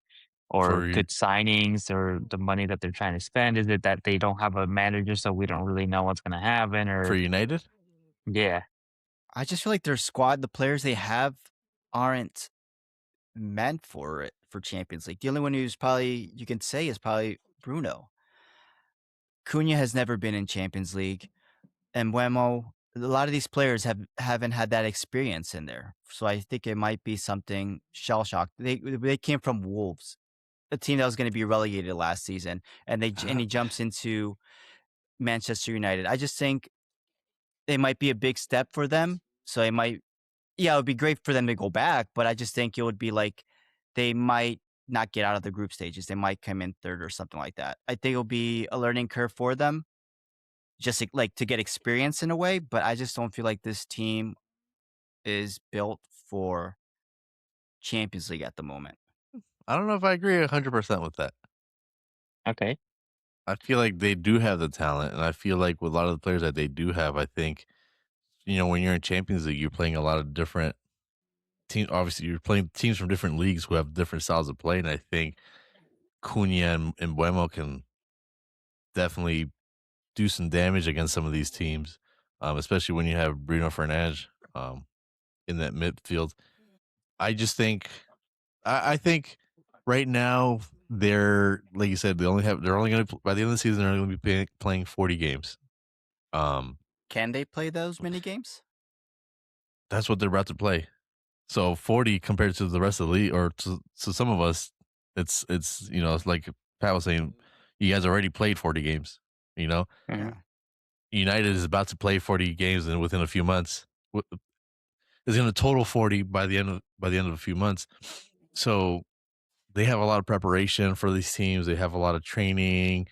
For good signings or the money that they're trying to spend? Is it that they don't have a manager, so we don't really know what's gonna happen? for Or United, yeah, I just feel like their squad, the players they have, aren't meant for it for Champions League. The only one who's probably you can say is probably Bruno. Cunha has never been in Champions League, and Wemo. A lot of these players haven't had that experience in there, so I think it might be something shell shock. They came from Wolves, a team that was going to be relegated last season, and uh, he jumps into Manchester United. I just think it might be a big step for them. So it might, yeah, it would be great for them to go back, but I just think it would be like they might not get out of the group stages. They might come in third or something like that. I think it'll be a learning curve for them, just like to get experience in a way. But I just don't feel like this team is built for Champions League at the moment. I don't know if I agree 100% with that. okay, I feel like they do have the talent, and I feel like with a lot of the players that they do have, I think when you're in Champions League, you're playing a lot of different teams. Obviously, you're playing teams from different leagues who have different styles of play, and I think Cunha and Buemo can definitely do some damage against some of these teams, especially when you have Bruno Fernandes in that midfield. I just think, I think right now they're like you said, they're only going to by the end of the season they're only going to be playing 40 games. Um, Can they play those mini games? that's what they're about to play. So 40 compared to the rest of the league, or to some of us, it's like Pat was saying, you guys already played 40 games. You know, mhm. Yeah. United is about to play 40 games, and within a few months, is going to total 40 by the end of a few months. So they have a lot of preparation for these teams. They have a lot of training,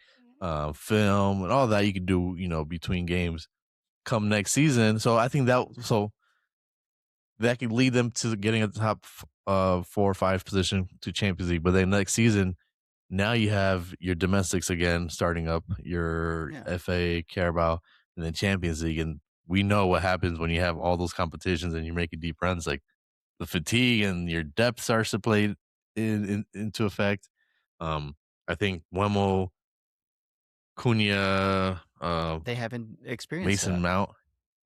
film, and all that you can do, between games come next season. So I think that could lead them to getting a top 4 or 5 position to Champions League. But then next season, now you have your domestics again starting up, your Yeah. FA, Carabao, and then Champions League. And we know what happens when you have all those competitions and you're making deep runs. Like the fatigue and your depth starts to play into effect. Um, I think Wemo, Cunha, They haven't experienced Mason that. Mount.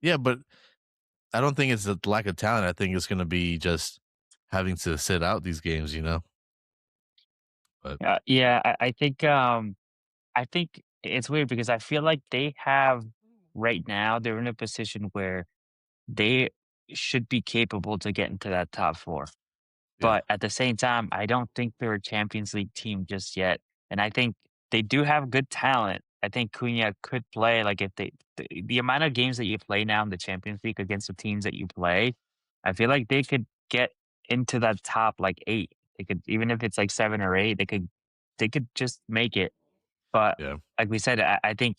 Yeah, but I don't think it's a lack of talent. I think it's going to be just having to sit out these games. But Yeah. I think it's weird because I feel like they have right now they're in a position where they should be capable to get into that top four. yeah, But at the same time, I don't think they're a Champions League team just yet. And I think they do have good talent. I think Cunha could play like if the amount of games that you play now in the Champions League against the teams that you play, I feel like they could get into that top like eight. They could even if it's like 7 or 8, they could just make it. But yeah. like we said, I think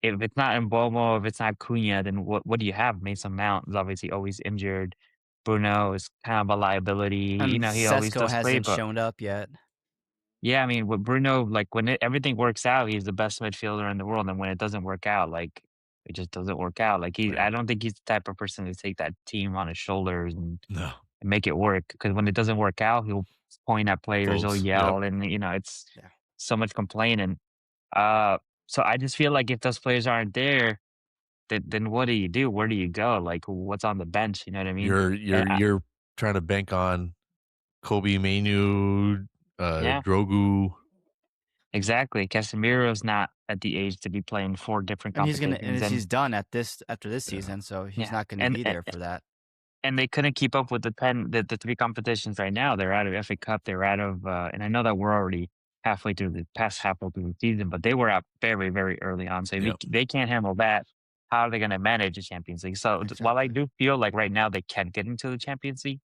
if it's not Mbomo, if it's not Cunha, then what do you have? Mason Mount is obviously always injured. Bruno is kind of a liability. And He always Sesko does play, hasn't but shown up yet. yeah, I mean, with Bruno, like when everything works out, he's the best midfielder in the world, and when it doesn't work out, like it just doesn't work out. Like Yeah. I don't think he's the type of person to take that team on his shoulders No. and make it work. Because when it doesn't work out, he'll point at players, he'll Folds. Yep. yell, and it's Yeah. so much complaining. Uh, so I just feel like if those players aren't there, then what do you do? Where do you go? Like, what's on the bench? You know what I mean? You're And you're you're trying to bank on Kobe Mainu, yeah, Drogu. exactly. Casemiro's not at the age to be playing 4 different And he's gonna competitions, he's done at this after this Yeah. season, so he's yeah, not gonna and be there for that. and they couldn't keep up with the 3 competitions right now. They're out of FA Cup, they're out of, and I know that we're already halfway through the season, but they were out very, very early on. So if Yep. they can't handle that, how are they gonna manage the Champions League? So while I Exactly. do feel like right now they can get into the Champions League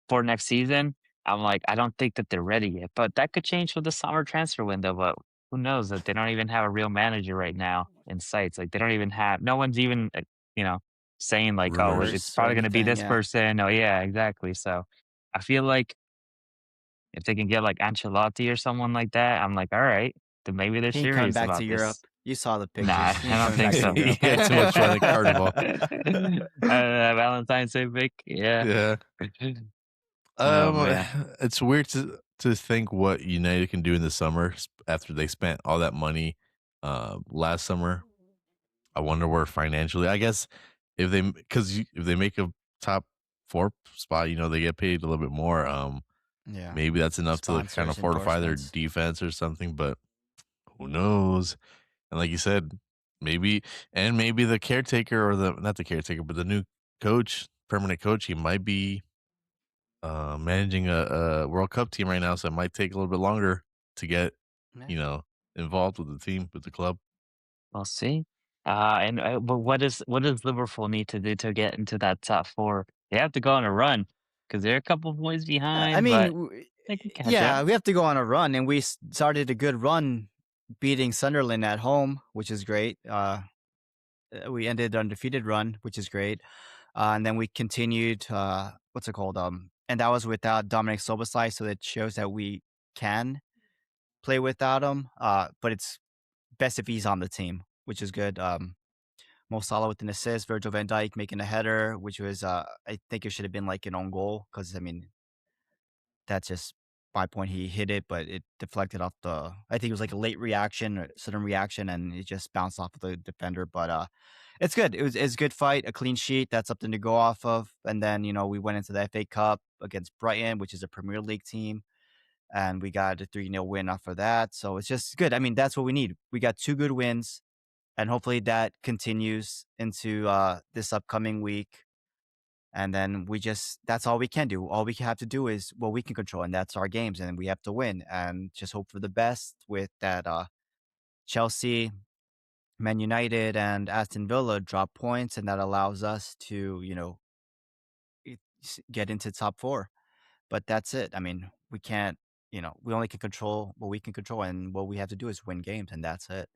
for next season, I'm like, I don't think that they're ready yet. But that could change with the summer transfer window. But who knows that they don't even have a real manager right now in sights. Like they don't even have no one's even you know saying like, oh, it's Rumors. Rumors or probably going to be anything, this yeah. person. Oh yeah, exactly. So I feel like if they can get like Ancelotti or someone like that, I'm like, all right, then maybe they're He ain't coming serious back to about Europe. this. You saw the Nah, pictures. He I ain't don't coming think back to so. Europe. He had too much fun at Carnival. Valentine's Day pick, yeah. Yeah. Oh man. It's weird to think what United can do in the summer after they spent all that money last summer. I wonder where financially. I guess if they if they make a top 4 spot, they get paid a little bit more. Yeah. Maybe that's enough to kind of Sponsors, fortify their endorsements. defense or something. But who knows? And like you said, maybe the caretaker or the not the caretaker, but the new coach, permanent coach, he might be managing a World Cup team right now, so it might take a little bit longer to get, Yeah. you know, involved with the team, with the club. We'll see. But what does Liverpool need to do to get into that top 4? They have to go on a run because they're a couple points I behind, mean, but they can catch up. yeah, we have to go on a run, and we started a good run beating Sunderland at home, which is great. We ended an undefeated run, which is great. And then we continued, what's it called? And that was without Dominic Soboslai, so it shows that we can play without him. But it's best if he's on the team, which is good. Mo Salah with an assist, Virgil van Dijk making a header, which was, I think it should have been like an own goal because, I mean, that's just my point. He hit it, but it deflected off I think it was like a late reaction, or sudden reaction, and it just bounced off of the defender. But it's good. It's a good fight, a clean sheet. That's something to go off of. And then we went into the FA Cup against Brighton, which is a Premier League team, and we got a 3-0 win off of that. So it's just good. I mean, that's what we need. We got 2 good wins, and hopefully that continues into this upcoming week. And then that's all we can do. All we have to do is what we can control, and that's our games, and we have to win and just hope for the best with that. Chelsea, Man United, and Aston Villa drop points, and that allows us to, get into top 4. But that's it. I mean, we can't, we only can control what we can control, and what we have to do is win games, and that's it.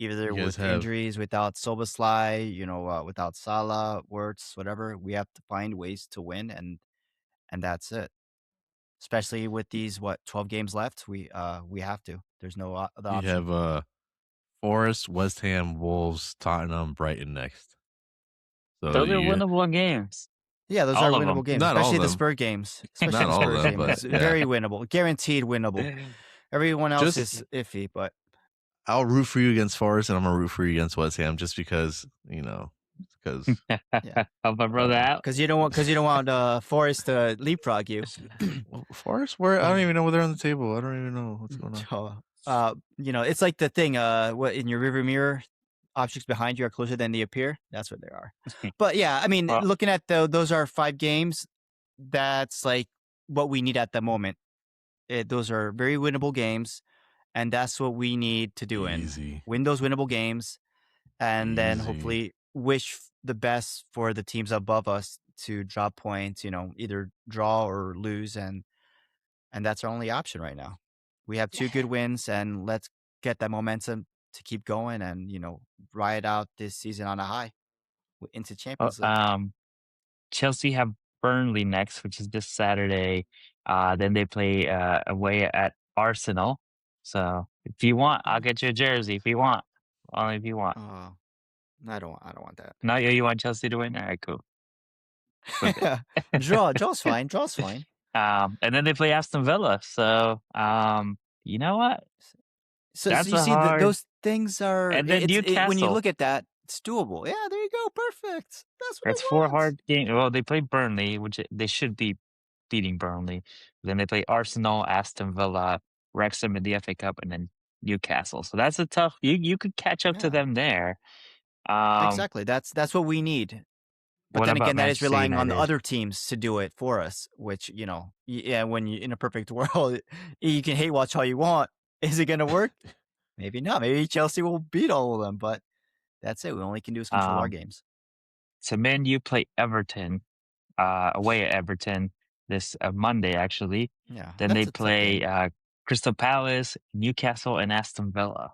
Either You guys with have injuries, without Soboslai, without Salah, Wirtz, whatever, we have to find ways to win, and that's it. Especially with these 12 games left, we have to. There's no other you option. have Forest, West Ham, Wolves, Tottenham, Brighton next. So Those are winnable games. Yeah, those are All of winnable them. games, Not all especially of the them. Spurs games. Especially Not the all of Spurs them, game but is yeah. very winnable, guaranteed winnable. Everyone else Just- is iffy, but I'll root for you against Forest, and I'm gonna root for you against West Ham, just because because yeah, Help my brother out. because you don't want Forest to leapfrog you. Forest, where I don't even know where they're on the table. I don't even know what's going on. It's like the thing. What in your rearview mirror, objects behind you are closer than they appear. That's what they are. But yeah, I mean, Well- looking at those are 5 games. That's like what we need at the moment. Those are very winnable games, and that's what we need to do. Easy. Win those winnable games, and then Easy. hopefully wish the best for the teams above us to drop points. Either draw or lose, and that's our only option right now. We have 2 good wins, and let's get that momentum to keep going, and ride out this season on a high into Champions League. Chelsea have Burnley next, which is this Saturday. Then they play away at Arsenal. So if you want, I'll get you a jersey. If you want, only if you want. I don't want that. No, you want Chelsea to win? All right, cool. Draw's fine. Draw's fine. And then they play Aston Villa. So you know what? So That's you a see, hard- those things are. And then when you Newcastle. look at that, It's doable. Yeah, there you go. Perfect. That's what That's I 4 want. hard games. Well, they play Burnley, which they should be beating Burnley. Then they play Arsenal, Aston Villa, Wrexham in the FA Cup, and then Newcastle. So that's a tough. You could catch up to Yeah, them there. Um, exactly. That's what we need. But what then about again, that is Manchester relying on the United? other teams to do it for us, which, yeah, when you in a perfect world, you can hate watch all you want. Is it going to work? Maybe not. Maybe Chelsea will beat all of them, but that's it. We only can do is control our Um, games. so Man U play Everton away at Everton this Monday, actually. Yeah, Then they that's a tough play game. Crystal Palace, Newcastle, and Aston Villa.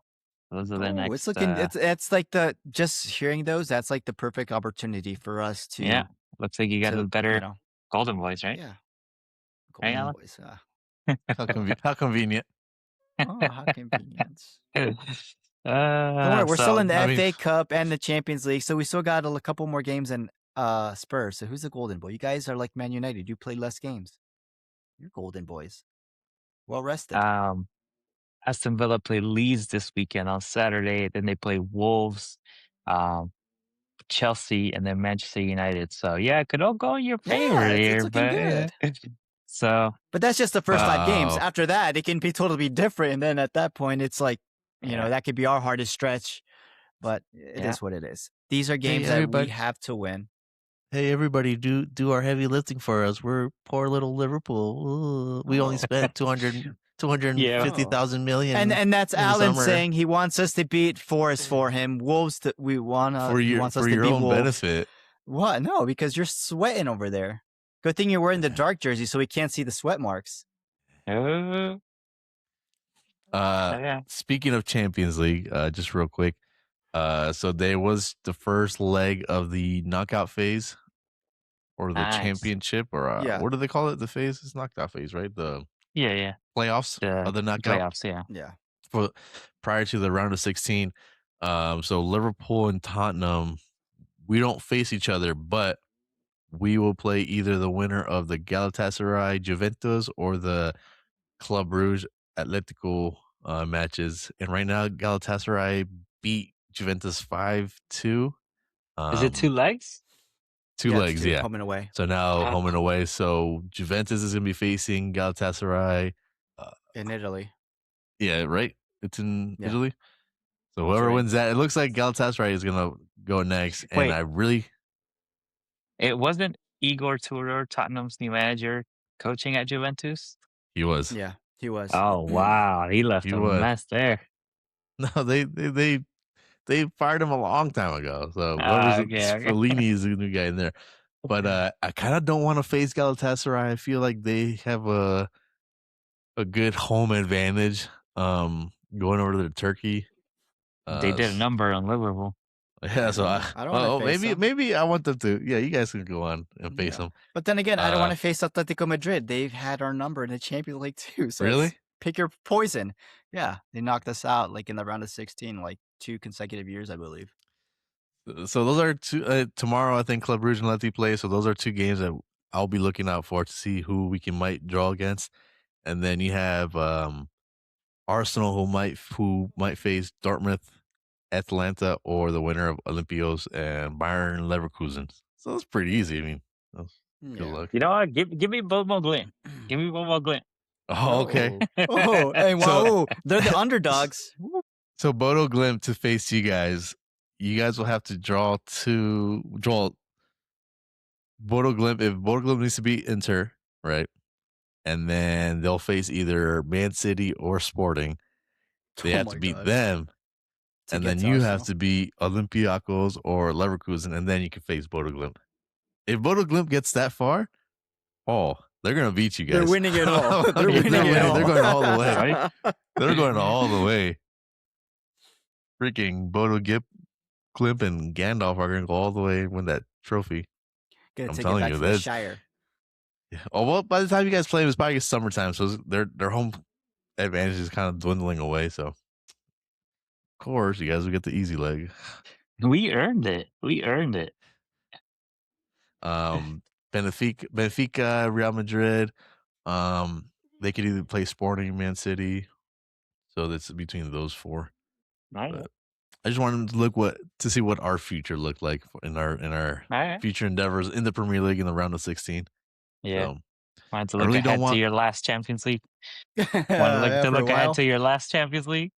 Those are the Oh, it's next. looking it's like just hearing those, that's like the perfect opportunity for us Yeah, looks like you got a to, better Golden Boys, right? yeah, Hey, Golden Alan? Boys. How convenient. Oh, how convenient. Don't worry, uh, we're still in so the I mean, FA Cup and the Champions League, so we still got a couple more games in Spurs. So who's the Golden Boy? You guys are like Man United. You play less games. You're Golden Boys. Well rested. um, Aston Villa play Leeds this weekend on Saturday. Then they play Wolves, um, Chelsea, and then Manchester United. So yeah, it could all go in your favor Yeah, it's there, looking but yeah. good. So But that's just the first 5 games. wow. After that, it can be totally different. And then at that point, it's like, yeah, that could be our hardest stretch. But it yeah. is what it is. These are Hey, games that we everybody. have to win. Hey, everybody, do our heavy lifting for us. We're poor little Liverpool. We only spent 250,000 million And that's in the Alan summer saying he wants us to beat Forest for him. Wolves, he wants us for to your beat own Wolves. benefit. What? No, because you're sweating over there. Good thing you're wearing the dark jersey so we can't see the sweat marks. Oh, yeah. Speaking of Champions League, just real quick. So there was the first leg of the knockout phase or the Nice. championship, or Yeah. what do they call it? The phase is knockout phase, right? The Yeah. playoffs of the knockout Playoffs, yeah. Yeah. for prior to the round of 16. So Liverpool and Tottenham, we don't face each other, but we will play either the winner of the Galatasaray Juventus or the Club Rouge Atletico matches. And right now, Galatasaray beat Juventus 5-2. Is it 2 legs? Two Yeah, it's legs, two, yeah. home and away. So now Ah. home and away. So Juventus is going to be facing Galatasaray. In Italy. Yeah, right? It's in Yeah. Italy. So That's whoever right. wins that, it looks like Galatasaray is going to go next. And Wait. I really, It wasn't Igor Tudor, Tottenham's new manager, coaching at Juventus? he was. Yeah, he was. Oh, wow. He left He a was. mess there. No, they fired him a long time ago. So Ah, whoever's okay. Fellini is the new guy in there. But I kind of don't want to face Galatasaray. I feel like they have a good home advantage. Going over to Turkey. They did a number on Liverpool. Yeah, so I don't wanna face them. maybe I want them to. Yeah, you guys can go on and face Yeah. them. But then again, I don't want to face Atletico Madrid. They've had our number in the Champions League too. So Really? pick your poison. Yeah, they knocked us out like in the round of 16, like 2 consecutive years, I believe. So those are two. Tomorrow, I think Club Rouge and Leti play. So those are two games that I'll be looking out for to see who we might draw against. And then you have Arsenal who might face Dartmouth, Atlanta, or the winner of Olympios and Bayern Leverkusen. So that's pretty easy. I mean, good Yeah. luck. You know what? Give me Bobo Glint. Give me Bobo Glint. Oh, okay. Oh, hey, wow. They're the underdogs. So Bodo Glimt to face you guys. You guys will have to draw Bodo Glimt. If Bodo Glimt needs to beat Inter, right? And then they'll face either Man City or Sporting. They Oh have my to beat gosh. them. To And get then to you Arsenal. have to beat Olympiacos or Leverkusen, and then you can face Bodo Glimt. If Bodo Glimt gets that far, they're going to beat you guys. They're winning it all. They're There's winning no it way. all. They're going all the way. Right? They're going all the way. Freaking Bodo Glimt and Gandalf are going to go all the way and win that trophy. Gonna I'm take it telling back you, to the that's- Shire. Yeah. Oh, well, by the time you guys play, it's probably summertime, so their home advantage is kind of dwindling away. So, of course, you guys will get the easy leg. We earned it. Benfica, Real Madrid. They could either play Sporting, Man City. So that's between those four. Right? But I just wanted to see what our future looked like in our All right. future endeavors in the Premier League in the round of 16. Yeah. So Wanted to I look really don't ahead to want. your last Champions League. Want Yeah, to for a look ahead while. to your last Champions League.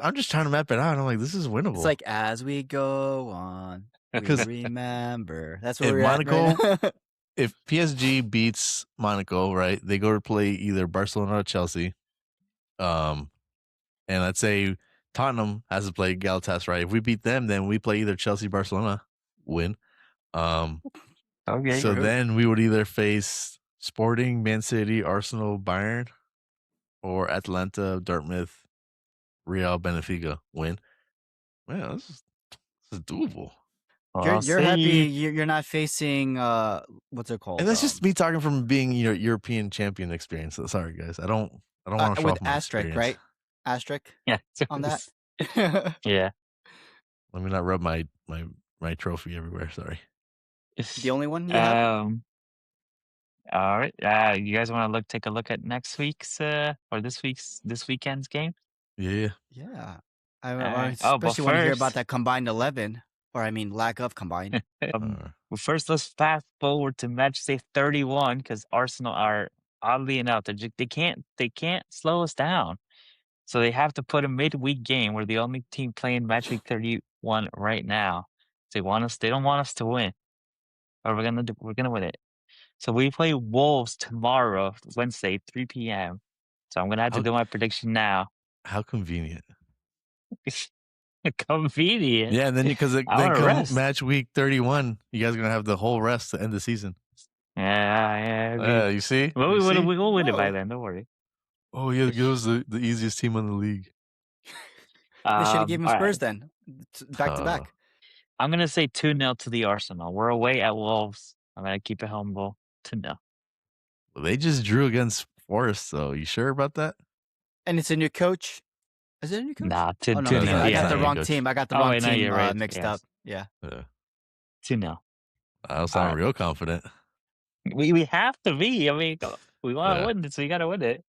I'm just trying to map it out. I'm like, this is winnable. It's like as we go on, we 'Cause remember. That's if where we're at right now. if PSG beats Monaco, right, they go to play either Barcelona or Chelsea. And let's say Tottenham has to play Galatasaray. If we beat them, then we play either Chelsea, Barcelona, win. Okay. So True. then we would either face Sporting, Man City, Arsenal, Bayern, or Atlanta, Dartmouth, Real, Benfica, win. Man, this is doable. You're happy you're not facing what's it called? And that's just me talking from being European champion experience. So sorry, guys. I don't want to show with off my asterisk, experience. right? Asterisk Yeah. on that. Yeah. Let me not rub my trophy everywhere. Sorry. The only one you have? All right. You guys want to take a look at next week's or this weekend's game? Yeah. Yeah. I Alright. especially want to hear about first- that combined 11, or I mean lack of combined. well, first, let's fast forward to match day 31 because Arsenal are oddly enough they can't slow us down, so they have to put a midweek game. We're the only team playing match week 31 right now. They don't want us to win, but we're gonna win it. So we play Wolves tomorrow, Wednesday, 3 p.m. So I'm gonna have to do my prediction now. How convenient. Convenient. Yeah, and then because then wanna come rest. match week 31, you guys are gonna have the whole rest to end the season. Yeah. You see? Well, You see? we'll win it by No. then. Don't worry. Oh yeah, it was the easiest team in the league. They should have given all Spurs right. then, back to back. I'm gonna say 2-0 to the Arsenal. We're away at Wolves. I'm gonna keep it humble. 2-0. Well, they just drew against Forest, so you sure about that? And it's a new coach. Is it a new coach? Nah, Oh, no, 2-0. I yeah. got the Yeah. wrong Coach. team. I got the Oh, wrong wait, no, team you're right. mixed Yes. up. Yeah. 2-0. I was sounding real confident. We have to be. I mean, we want to Yeah. win it, so you got to win it.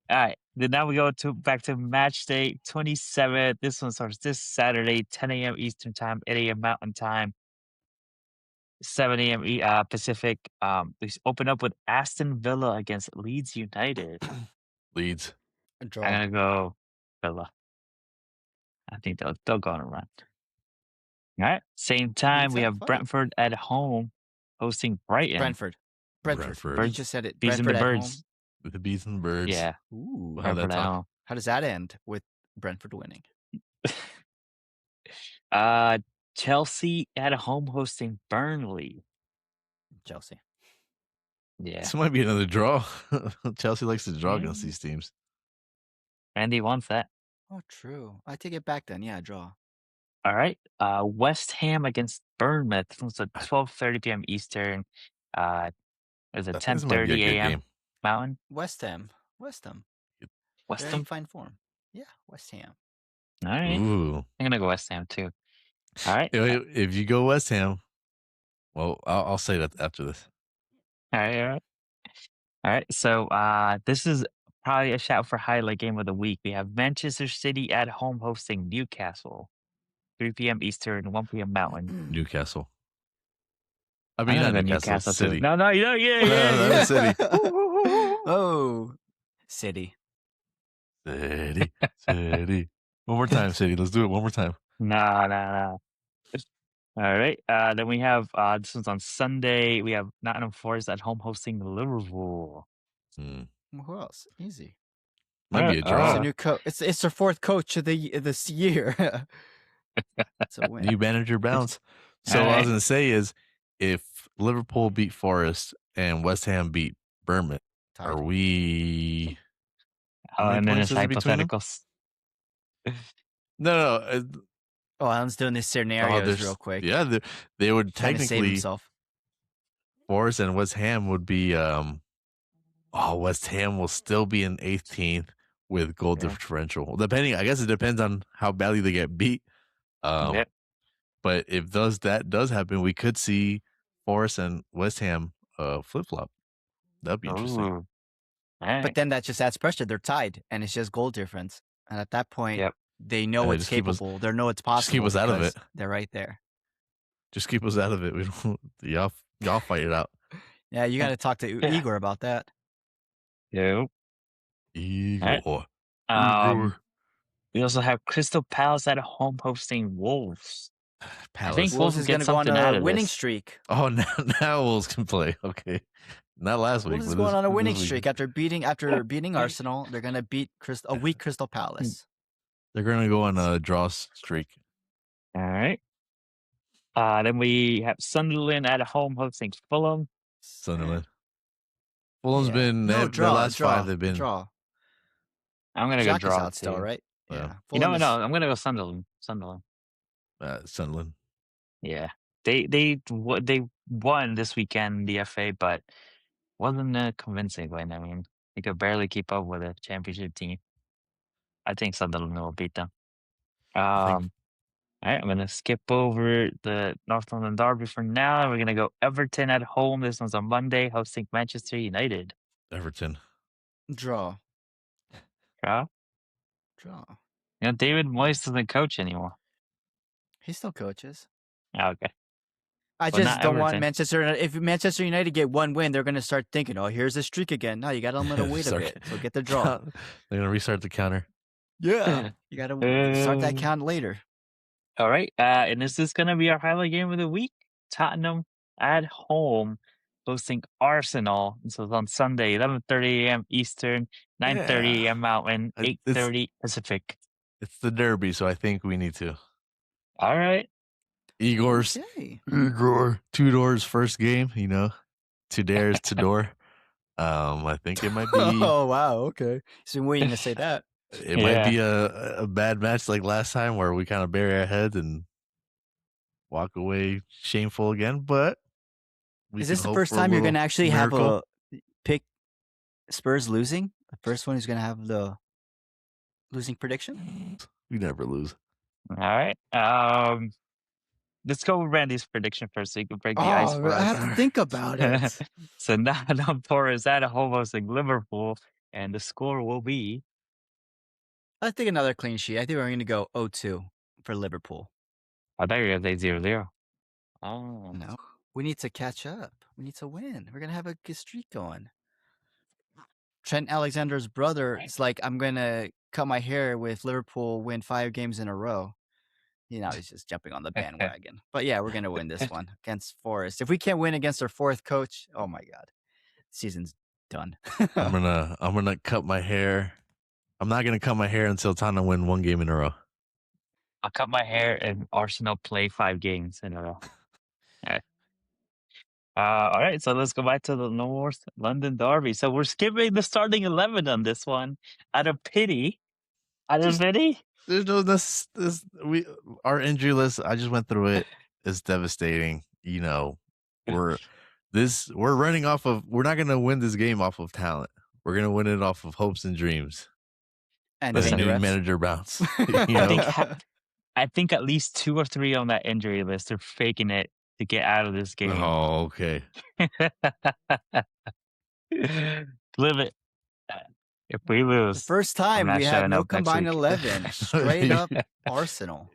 All right. Then now we go back to match day 27. This one starts this Saturday, 10 a.m. Eastern time, 8 a.m. Mountain time, 7 a.m. Pacific. We open up with Aston Villa against Leeds United. Leeds. A draw. I'm gonna go Villa. I think they'll go on a run. All right. Same time, we that have fight. Brentford at home hosting Brighton. Brentford. Brentford. You just said it. Bees and Brentford the at Birds. With the bees and the birds. Yeah. home. Ooh. How Brentford at home. How does that end with Brentford winning? Chelsea at home hosting Burnley. Chelsea. Yeah. This might be another draw. Chelsea likes to draw against Mm. these teams. Randy wants that. Oh, true. I take it back then. Yeah, draw. All right. West Ham against Bournemouth. It's at 12:30 p.m. Eastern. Is it I think this might be a 10:30 good a.m. game. Mountain? West Ham. West They're in Ham. fine form. Yeah, West Ham. All right. Ooh. I'm gonna go West Ham too. All right. If you go West Ham, well, I'll say that after this. All right. So this is probably a shout for highlight game of the week. We have Manchester City at home hosting Newcastle, 3 p.m. Eastern, 1 p.m. Mountain. Newcastle. I I'm mean, gonna not go Newcastle, too. City. No, yeah. That's City. Oh, City. City. One more time, City. Let's do it one more time. No. All right. Then we have this one's on Sunday. We have Nottingham Forest at home hosting Liverpool. Who else? Easy. Might be a It's draw. a new coach. It's their fourth coach of this year. It's a win. New manager bounce. So what I was going to say is, if Liverpool beat Forest and West Ham beat Bournemouth, Tied. are we? How many And then points it's is it between them? hypotheticals. No. Oh, Alan's doing this scenarios real quick. Yeah, they would Trying to save technically. himself. Forest and West Ham would be. West Ham will still be in 18th with goal differential. Depending, I guess it depends on how badly they get beat. Yep. But if that does happen, we could see Forest and West Ham flip flop. That'd be interesting. Ooh. All right. But then that just adds pressure. They're tied, and it's just goal difference. And at that point, Yep. They know it's capable. They know it's possible. Just keep us out of it. They're right there. Just keep us out of it. We don't. Y'all fight it out. Yeah, you got to talk to Igor about that. Yep. Igor. Igor. We also have Crystal Palace at home hosting Wolves. Palace. I think Wolves is going to go on a winning streak. Oh, now Wolves can play. Okay, not last week. Wolves is going on a winning streak after beating Arsenal. They're going to beat a weak Crystal Palace. They're going to go on a draw streak. All right. Then we have Sunderland at home hosting Fulham. Sunderland. Fulham's been their last 5. They've been draw. I'm gonna go draw out still, right? Yeah. No, I'm gonna go Sunderland. Sunderland. Yeah. They won this weekend the FA, but wasn't a convincing win. I mean, they could barely keep up with a championship team. I think Sunderland will beat them. All right, I'm gonna skip over the North London derby for now. We're gonna go Everton at home. This one's on Monday, hosting Manchester United. Everton. Draw. You know, David Moyes doesn't coach anymore. He still coaches. Okay. I just don't want Manchester. If Manchester United get one win, they're going to start thinking, "Oh, here's a streak again." No, you got to let them wait a bit. So get the draw. They're going to restart the counter. Yeah, you got to start that count later. All right, and this is going to be our highlight game of the week. Tottenham at home hosting Arsenal. So it's on Sunday, 11:30 a.m. Eastern, 9:30 a.m. Mountain, 8:30 Pacific. It's the derby, so I think we need to. All right. Igor Tudor's first game, Tudor. I think it might be. Oh, wow. Okay. So I'm waiting to say that. It might be a bad match like last time where we kind of bury our heads and walk away shameful again. But is this the first time you're going to actually have a pick Spurs losing? The first one who's going to have the losing prediction? We never lose. All right. Let's go with Randy's prediction first so you can break the ice for us. I have to think about it. So Nottingham Forest at home hosting Liverpool, and the score will be... I think another clean sheet. I think we're going to go 0-2 for Liverpool. I thought you were going to say 0-0. Oh. No. We need to catch up. We need to win. We're going to have a good streak going. Trent Alexander's brother is like, I'm going to cut my hair with Liverpool win 5 games in a row. He's just jumping on the bandwagon. But yeah, we're going to win this one against Forest. If we can't win against our 4th coach, oh my God. Season's done. I'm gonna cut my hair. I'm not going to cut my hair until Tottenham win 1 game in a row. I'll cut my hair and Arsenal play 5 games in a row. All right, so let's go back to the North London derby. So we're skipping the starting 11 on this one out of pity. There's no our injury list. I just went through it. It's devastating. We're running off of. We're not going to win this game off of talent. We're going to win it off of hopes and dreams. And a new manager bounce. I think at least 2 or 3 on that injury list are faking it to get out of this game. Oh, okay. Live it. If we lose, the first time we have no combined 11, straight up Arsenal.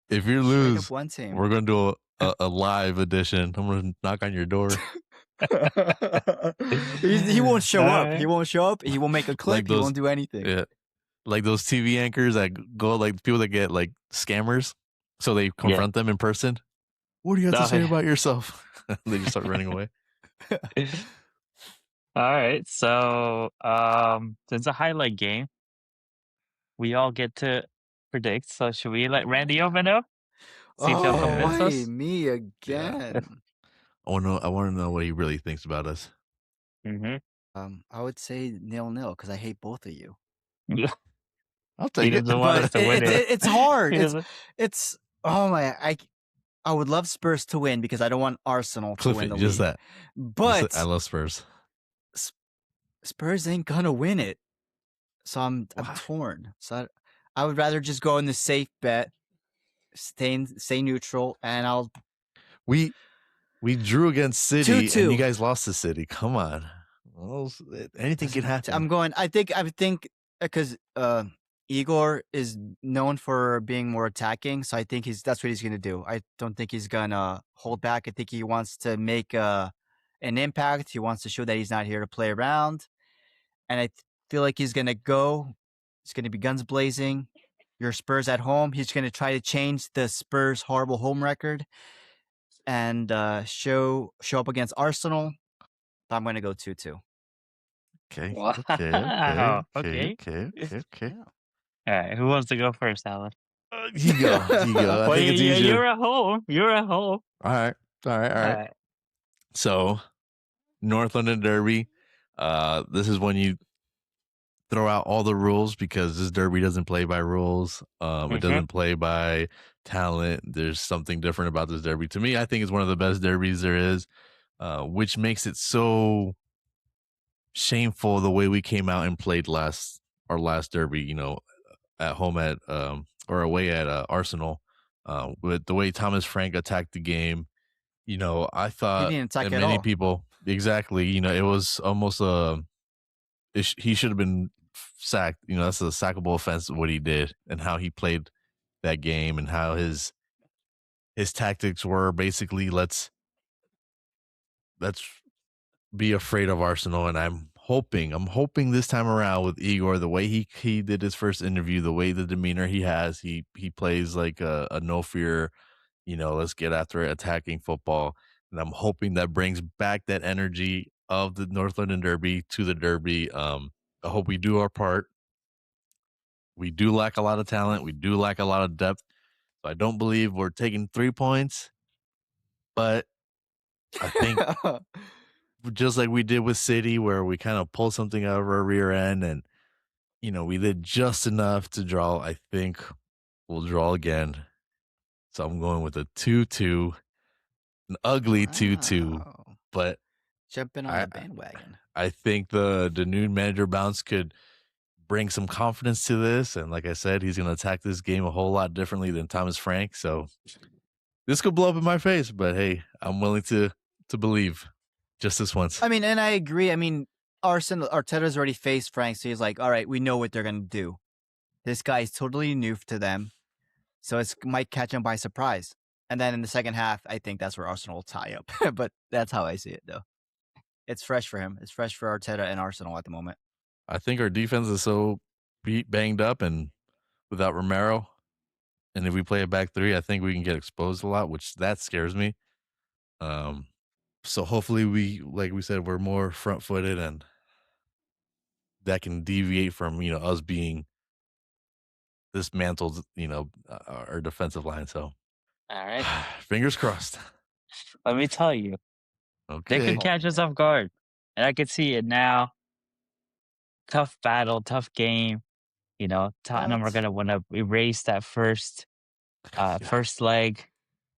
If you lose, one team. We're going to do a live edition. I'm going to knock on your door. He won't show up. He won't show up. He won't make a clip. He won't do anything. Yeah. Like those TV anchors that go, like people that get like scammers. So they confront them in person. What do you have to say about yourself? They just start running away. All right. So it's a highlight game. We all get to predict. So should we let Randy open up? See if he'll convince us? Me again. Yeah. I want to know what he really thinks about us. Mm-hmm. I would say 0-0 because I hate both of you. I'll take it. It's hard. It's I would love Spurs to win because I don't want Arsenal to win the league. That. But I love Spurs. Spurs ain't gonna win it, so I'm torn. So I would rather just go in the safe bet, stay neutral, and We drew against City, 2-2. And you guys lost to City. Come on, anything can happen. I think because Igor is known for being more attacking, so I think that's what he's gonna do. I don't think he's gonna hold back. I think he wants to make an impact. He wants to show that he's not here to play around, and feel like he's gonna go. It's gonna be guns blazing. Your Spurs at home. He's gonna try to change the Spurs' horrible home record and show up against Arsenal. I'm gonna go 2-2. Okay. Wow. Okay. Okay. All right. Who wants to go first, Alan? You go. I Well, think it's easier. you're at home. You're at home. All right. So, North London Derby. This is when you throw out all the rules because this derby doesn't play by rules. It doesn't play by talent. There's something different about this derby. To me, I think it's one of the best derbies there is, which makes it so shameful the way we came out and played our last derby, at home or away at Arsenal, with the way Thomas Frank attacked the game. I thought, He didn't attack and at many all. people, exactly, it was almost he should have been sacked. That's a sackable offense, what he did and how he played that game and how his tactics were basically let's be afraid of Arsenal. And I'm hoping this time around with Igor, the way he did his first interview, the way the demeanor he has, he plays like a no fear, let's get after it, attacking football. And I'm hoping that brings back that energy of the North London Derby to the Derby. I hope we do our part. We do lack a lot of talent. We do lack a lot of depth. So I don't believe we're taking 3 points, but I think just like we did with City, where we kind of pulled something out of our rear end and, we did just enough to draw. I think we'll draw again. So I'm going with a 2-2, an ugly 2-2, but jumping on the bandwagon. I think the new manager bounce could bring some confidence to this. And like I said, he's going to attack this game a whole lot differently than Thomas Frank. So this could blow up in my face, but hey, I'm willing to believe just this once. I mean, and I agree. I mean, Arteta's already faced Frank, so he's like, all right, we know what they're going to do. This guy is totally new to them, so it might catch him by surprise. And then in the second half, I think that's where Arsenal will tie up. But that's how I see it, though. It's fresh for him. It's fresh for Arteta and Arsenal at the moment. I think our defense is so banged up and without Romero. And if we play a back three, I think we can get exposed a lot, which that scares me. So hopefully like we said, we're more front footed and that can deviate from, us being dismantled, our defensive line. So all right, fingers crossed. Let me tell you, okay, they could catch us off guard, and I could see it now. Tough battle, tough game. Tottenham are going to want to erase that first leg.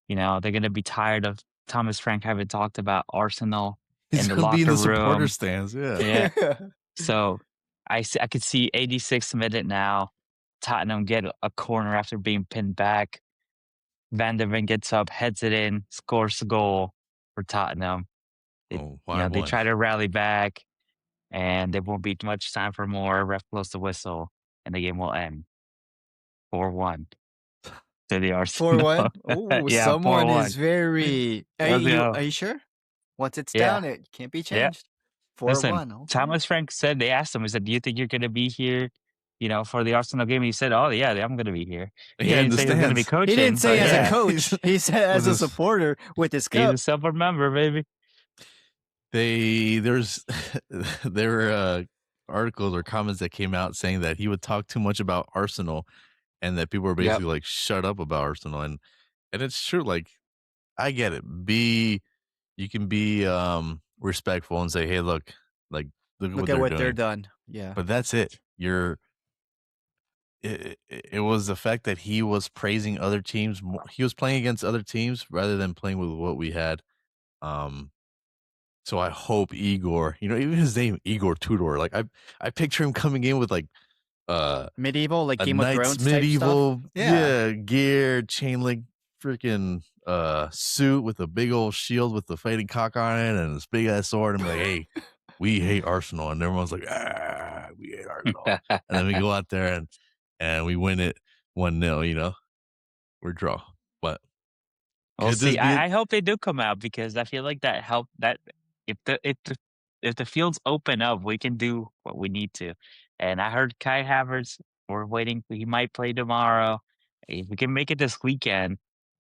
They're going to be tired of Thomas Frank having talked about Arsenal in the locker room. Supporter stands, yeah. So I could see 86th minute now. Tottenham get a corner after being pinned back. Van der Ven gets up, heads it in, scores a goal for Tottenham. They try to rally back, and there won't be much time for more. Ref blows the whistle, and the game will end 4-1 to the Arsenal. 4-1? Oh, yeah, someone 4-1. is very... Are you sure? Once it's down, it can't be changed. 4-1. Listen, okay. Thomas Frank said, they asked him, he said, do you think you're going to be here, for the Arsenal game? And he said, oh, yeah, I'm going to be here. He didn't say he was going to be coaching. He didn't say as a coach. He said as a supporter with his cup. He's a support member, baby. There were articles or comments that came out saying that he would talk too much about Arsenal and that people were basically like, shut up about Arsenal. And it's true. Like, I get it. You can be respectful and say, hey, look at what they're done. Yeah. But that's it. It was the fact that he was praising other teams. He was playing against other teams rather than playing with what we had. So I hope Igor, even his name, Igor Tudor, like I picture him coming in with like medieval, like Game of Thrones medieval, type stuff. Gear, chain link, freaking suit with a big old shield with the fighting cock on it and this big ass sword. And I'm like, hey, we hate Arsenal, and everyone's like, we hate Arsenal. And then we go out there and and we win it 1-0. You know, we're draw, but We'll could this see. be it? I hope they do come out because I feel like that help that if the fields open up, we can do what we need to. And I heard Kai Havertz, we're waiting. He might play tomorrow. If we can make it this weekend,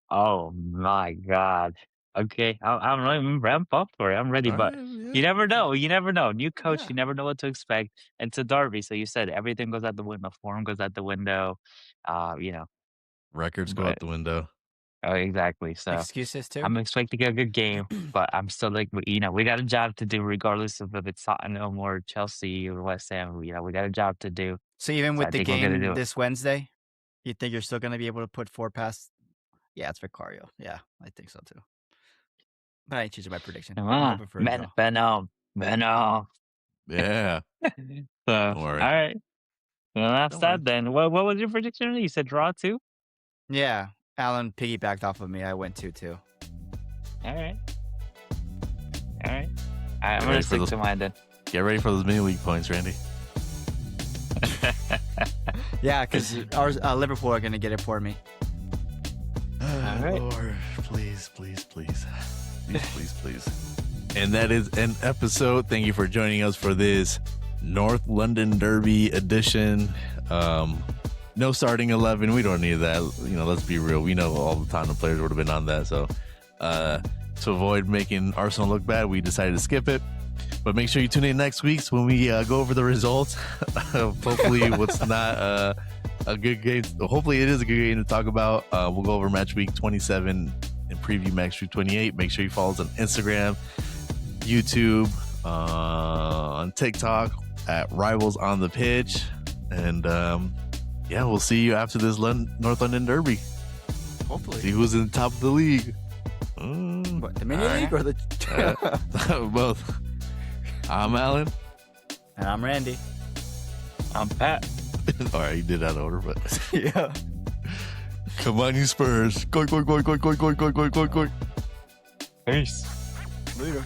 oh my God. Okay, I'm pumped for it. I'm ready, All but right, you yeah, never know. You never know. New coach, Yeah. you never know what to expect. And it's a derby, so you said everything goes out the window. Form goes out the window. You know, records go out but the window. oh, exactly. So Excuses too. I'm expecting a good game, but I'm still like, we got a job to do, regardless of if it's Tottenham or Chelsea or West Ham. We got a job to do. So even So with I the think we're gonna game do it. this Wednesday, you think you're still going to be able to put 4 past? Yeah, it's Vicario. Yeah, I think so too. But I ain't changing my prediction. Come I'm on, hoping for a draw. Venom. Yeah, So, don't all worry. right. Well, that's Don't worry. that then. What was your prediction? You said draw too? Yeah, Alan piggybacked off of me. I went 2-2. All right. All right. I'm ready gonna for stick those- to mine then. Get ready for those mini league points, Randy. Yeah, because Liverpool are going to get it for me. right. Lord, please, please, please, please, please, please. And that is an episode. Thank you for joining us for this North London Derby edition. No starting 11. We don't need that. You know, let's be real. We know all the Tottenham players would have been on that. So to avoid making Arsenal look bad, we decided to skip it. But make sure you tune in next week when we go over the results. Hopefully, what's not a good game. Hopefully, it is a good game to talk about. We'll go over match week 27 and preview match week 28. Make sure you follow us on Instagram, YouTube, on TikTok at Rivals on the Pitch. And yeah, we'll see you after this North London Derby. Hopefully. See who's in the top of the league. What, the mini All right. league or the? Both. I'm Alan. And I'm Randy. I'm Pat. All right, you did that order, but Yeah. come on, you Spurs. Go. Peace. Later.